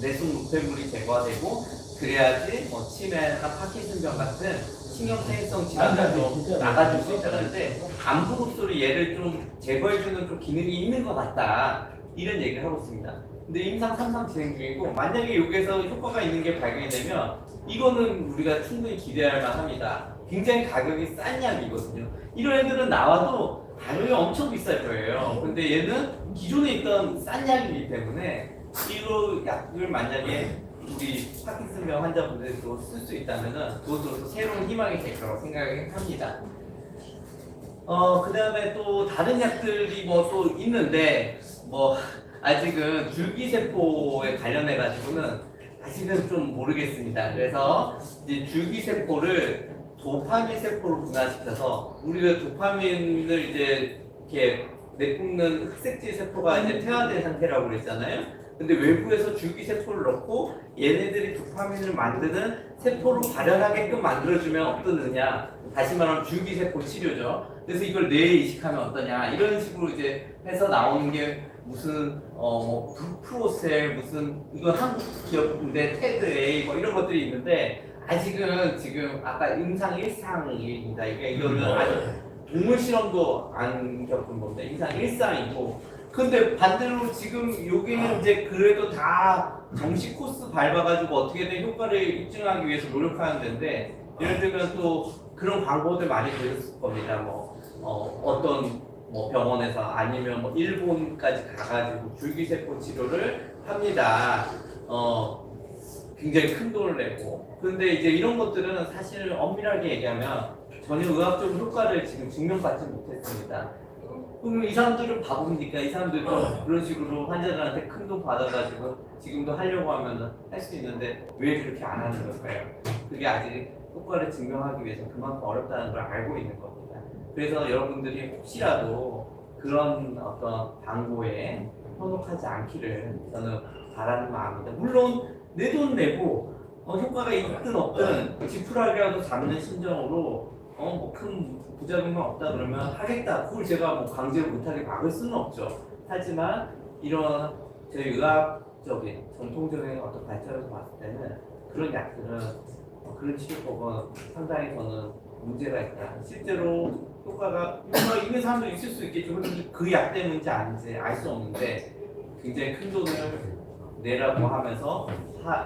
내속 노폐물이 제거되고 그래야지 뭐 치매나 파킨슨병 같은 신경퇴행성 질환도 나가줄 수 있다는데 암소목소리 얘를 좀 제거해주는 좀 기능이 있는 것 같다 이런 얘기를 하고 있습니다. 근데 임상 3상 진행 중이고 만약에 여기에서 효과가 있는 게 발견이 되면 이거는 우리가 충분히 기대할 만합니다. 굉장히 가격이 싼 약이거든요. 이런 애들은 나와도 가격이 엄청 비쌀 거예요. 근데 얘는 기존에 있던 싼 약이기 때문에 이거 약을 만약에 우리 파킨슨병 환자분들도 쓸 수 있다면은 그것도 새로운 희망이 될 거라고 생각합니다. 그 다음에 또 다른 약들이 뭐 또 있는데 뭐 아직은 줄기세포에 관련해 가지고는 아직은 좀 모르겠습니다. 그래서 이제 줄기세포를 도파민 세포로 분화시켜서 우리가 도파민을 이제 이렇게 내뿜는 흑색질 세포가 이제 퇴화된 상태라고 그랬잖아요. 근데 외부에서 줄기세포를 넣고 얘네들이 도파민을 만드는 세포로 발현하게끔 만들어주면 어떠느냐. 다시 말하면 줄기세포 치료죠. 그래서 이걸 뇌에 이식하면 어떠냐. 이런 식으로 이제 해서 나오는 게 무슨 뭐 부프로셀 무슨 이건 한국 기업인데 테드A 뭐 이런 것들이 있는데 아직은 지금 아까 임상 1상입니다. 이거는 아직 동물 실험도 안 겪은 겁니다. 임상 1상이고 근데 반대로 지금 여기는 이제 그래도 다 정식 코스 밟아가지고 어떻게든 효과를 입증하기 위해서 노력하는 데인데 예를 들면 또 그런 광고들 많이 보셨을 겁니다. 뭐 어떤 뭐 병원에서 아니면 뭐 일본까지 가가지고 줄기세포 치료를 합니다. 굉장히 큰 돈을 내고. 그런데 이제 이런 것들은 사실 엄밀하게 얘기하면 전혀 의학적 효과를 지금 증명받지 못했습니다. 그럼 이 사람들은 바보입니까? 이 사람들도 그런 식으로 환자들한테 큰 돈 받아가지고 지금도 하려고 하면 할 수 있는데 왜 그렇게 안 하는 걸까요? 그게 아직 효과를 증명하기 위해서 그만큼 어렵다는 걸 알고 있는 겁니다. 그래서 여러분들이 혹시라도 그런 어떤 광고에 현혹하지 않기를 저는 바라는 마음입니다. 물론 내 돈 내고 효과가 있든 없든 지푸라기라도 잡는 심정으로 뭐 큰 부작용만 없다 그러면 하겠다. 그걸 제가 뭐 강제로 못하게 막을 수는 없죠. 하지만 이런 저희 의학적인 전통적인 어떤 발전에서 봤을 때는 그런 약들은 그런 치료법은 상당히 저는 문제가 있다. 실제로 효과가 있는 사람도 있을 수 있겠죠. 그런데 그 약 때문인지 아닌지 알 수 없는데 굉장히 큰 돈을 내라고 하면서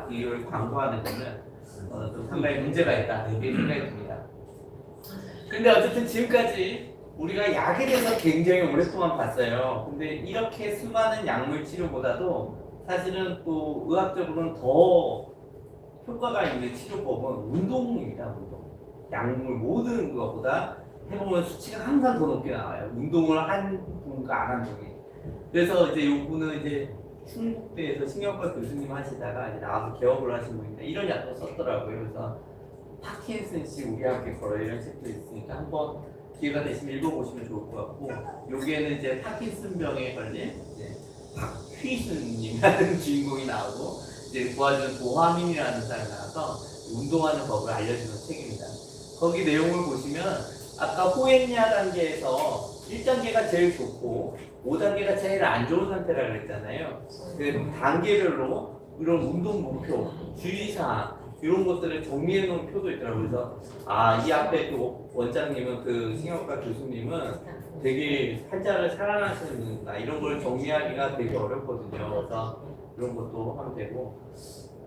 이걸 광고하는 거는 좀 상당히 문제가 있다. 이렇게 생각이 듭니다. 근데 어쨌든 지금까지 우리가 약에 대해서 굉장히 오랫동안 봤어요. 근데 이렇게 수많은 약물 치료보다도 사실은 또 의학적으로는 더 효과가 있는 치료법은 운동입니다. 운동. 약물 모든 것보다 해보면 수치가 항상 더 높게 나와요. 운동을 한 분과 안 한 분이. 그래서 이제 요분은 이제 충북대에서 신경과 교수님 하시다가 이제 나와서 개업을 하신 분인데 이런 약도 썼더라고요. 그래서 파킨슨씨 우리 함께 걸어 이런 책도 있으니까 한번 기회가 되시면 읽어보시면 좋을 것 같고 여기에는 이제 파킨슨병에 걸린 이제 박휘순님이라는 주인공이 나오고 이제 도와주는 도화민이라는 사람이 나와서 운동하는 법을 알려주는 책입니다. 거기 내용을 보시면 아까 호행야 단계에서 1단계가 제일 좋고 5단계가 제일 안 좋은 상태라고 그랬잖아요. 그 단계별로 이런 운동 목표, 주의사항 이런 것들을 정리해 놓은 표도 있더라고요. 그래서 이 앞에 또 원장님은 그 신경과 교수님은 되게 환자를 사랑하시는 분이다. 이런 걸 정리하기가 되게 어렵거든요. 그래서 이런 것도 하면 되고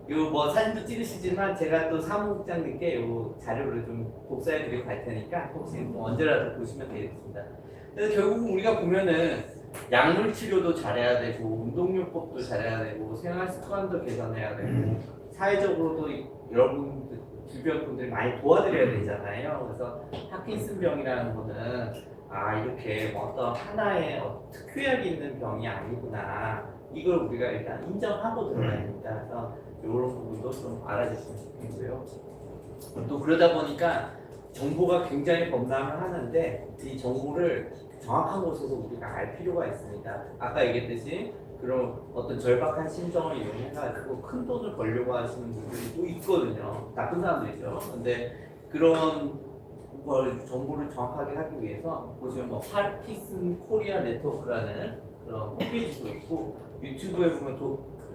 요 뭐 사진도 찍으시지만 제가 또 사무국장님께 요 자료를 좀 복사해 드리고 갈 테니까 혹시 뭐 언제라도 보시면 되겠습니다. 그래서 결국 우리가 보면은 약물 치료도 잘해야 되고 운동요법도 잘해야 되고 생활 습관도 개선해야 되고 사회적으로도 여러분 주변 분들이 많이 도와드려야 되잖아요. 그래서 파킨슨병이라는 거는 이렇게 뭐 어떤 하나의 특효약이 있는 병이 아니구나. 이걸 우리가 일단 인정하고 들어야 됩니다. 그래서 이런 부분도 좀 알아주시면 좋겠고요. 또 그러다 보니까 정보가 굉장히 범람을 하는데 이 정보를 정확한 곳에서 우리가 알 필요가 있습니다. 아까 얘기했듯이 그런 어떤 절박한 심정을 이용해가지고 큰 돈을 벌려고 하시는 분들이 또 있거든요. 나쁜 사람들이죠. 근데 그런 걸 정보를 정확하게 하기 위해서 보시면 뭐 파키슨 코리아 네트워크라는 그런 홈페이지도 있고 유튜브에 보면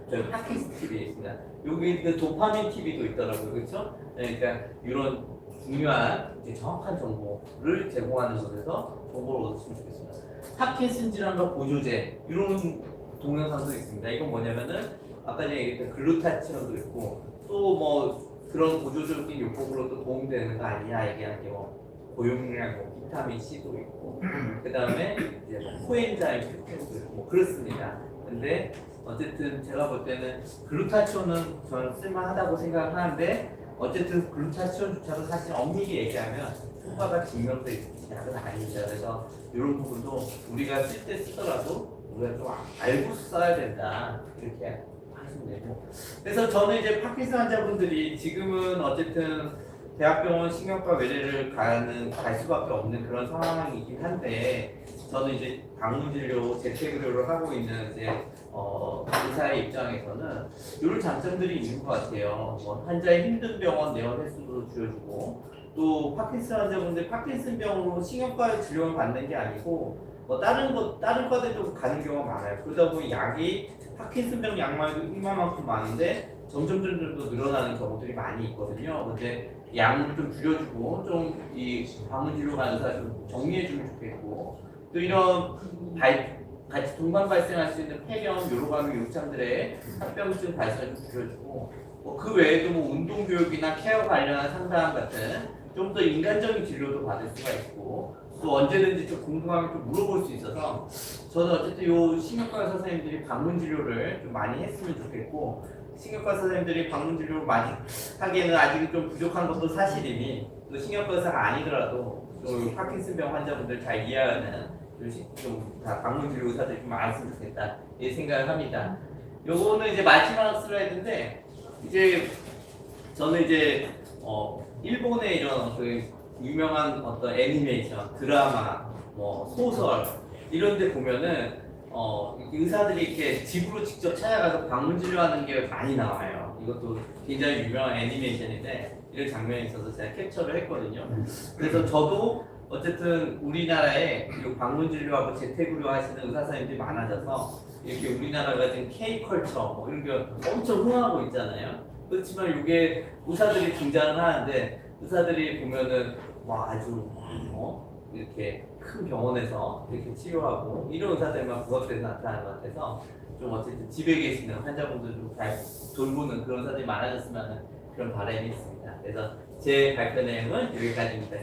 저희 파키슨 TV에 있습니다. 여기 그 도파민 TV도 있더라고요, 그렇죠? 그러니까 이런 중요한 이제 정확한 정보를 제공하는 곳에서 정보를 얻으시면 좋겠습니다. 파킨슨 질환과 보조제 이런 동영상도 있습니다. 이건 뭐냐면은 아까 전에 얘기했던 글루타치온도 있고 또 뭐 그런 보조적인 요법으로 또 도움되는 거 아니냐 얘기하는 게뭐 고용량, 뭐 비타민 C도 있고 그 다음에 이제 뭐 코엔자임 Q10도 있고 뭐 그렇습니다. 근데 어쨌든 제가 볼 때는 글루타치온은 저는 쓸만하다고 생각을 하는데 어쨌든 글루타치온조차도 사실 엄밀히 얘기하면 효과가 증명돼 있는 약은 아닙니다. 그래서 이런 부분도 우리가 쓸 때 쓰더라도 우리가 좀 알고 써야 된다 이렇게 하시면 되고. 그래서 저는 이제 파킨슨 환자분들이 지금은 어쨌든 대학병원 신경과 외래를 갈 수밖에 없는 그런 상황이긴 한데 저는 이제 방문진료, 재택의료를 하고 있는 이제 의사의 입장에서는 이런 장점들이 있는 것 같아요. 뭐 환자의 힘든 병원 내원 횟수도 줄여주고 또 파킨슨 환자분들 파킨슨병으로 신경과 진료를 받는 게 아니고 뭐 다른 과대도 가는 경우가 많아요. 그러다 보니 약이 파킨슨병 약만도 이만큼 많은데 점점 더 늘어나는 경우들이 많이 있거든요. 근데 양을 좀 줄여주고 좀 이 방문진료 가는 의사 좀 정리해주면 좋겠고 또 이런 같이 동반 발생할 수 있는 폐렴, 요로감염 요참들의 합병증 발생을 좀 줄여주고 뭐 그 외에도 뭐 운동 교육이나 케어 관련한 상담 같은 좀 더 인간적인 진료도 받을 수가 있고 또 언제든지 좀 궁금하면 좀 물어볼 수 있어서 저는 어쨌든 요 신경과 선생님들이 방문 진료를 좀 많이 했으면 좋겠고 신경과 선생님들이 방문 진료를 많이 하기에는 아직 좀 부족한 것도 사실이니 또 신경과 의사가 아니더라도 또 파킨슨병 환자분들 잘 이해하는 좀다 방문 진료 의사들이 좀 많았으면 좋겠다 이 생각을 합니다. 요거는 이제 마지막 슬라이드인데 이제 저는 이제 일본의 이런 그 유명한 어떤 애니메이션, 드라마, 뭐 소설 이런 데 보면은 의사들이 이렇게 집으로 직접 찾아가서 방문 진료하는 게 많이 나와요. 이것도 굉장히 유명한 애니메이션인데 이런 장면이 있어서 제가 캡처를 했거든요. 그래서 저도 어쨌든 우리나라에 이 방문 진료하고 재택의료 하시는 의사 선생님들이 많아져서 이렇게 우리나라가 지금 K컬처 뭐 이런 게 엄청 흥하고 있잖아요. 그렇지만 이게 의사들이 등장을 하는데 의사들이 보면은 와 아주 이렇게 큰 병원에서 이렇게 치료하고 이런 의사들만 부각돼서 나타나는 것 같아서 좀 어쨌든 집에 계시는 환자분들 좀 잘 돌보는 그런 의사들이 많아졌으면 하는 그런 바람이 있습니다. 그래서 제 발표 내용은 여기까지입니다.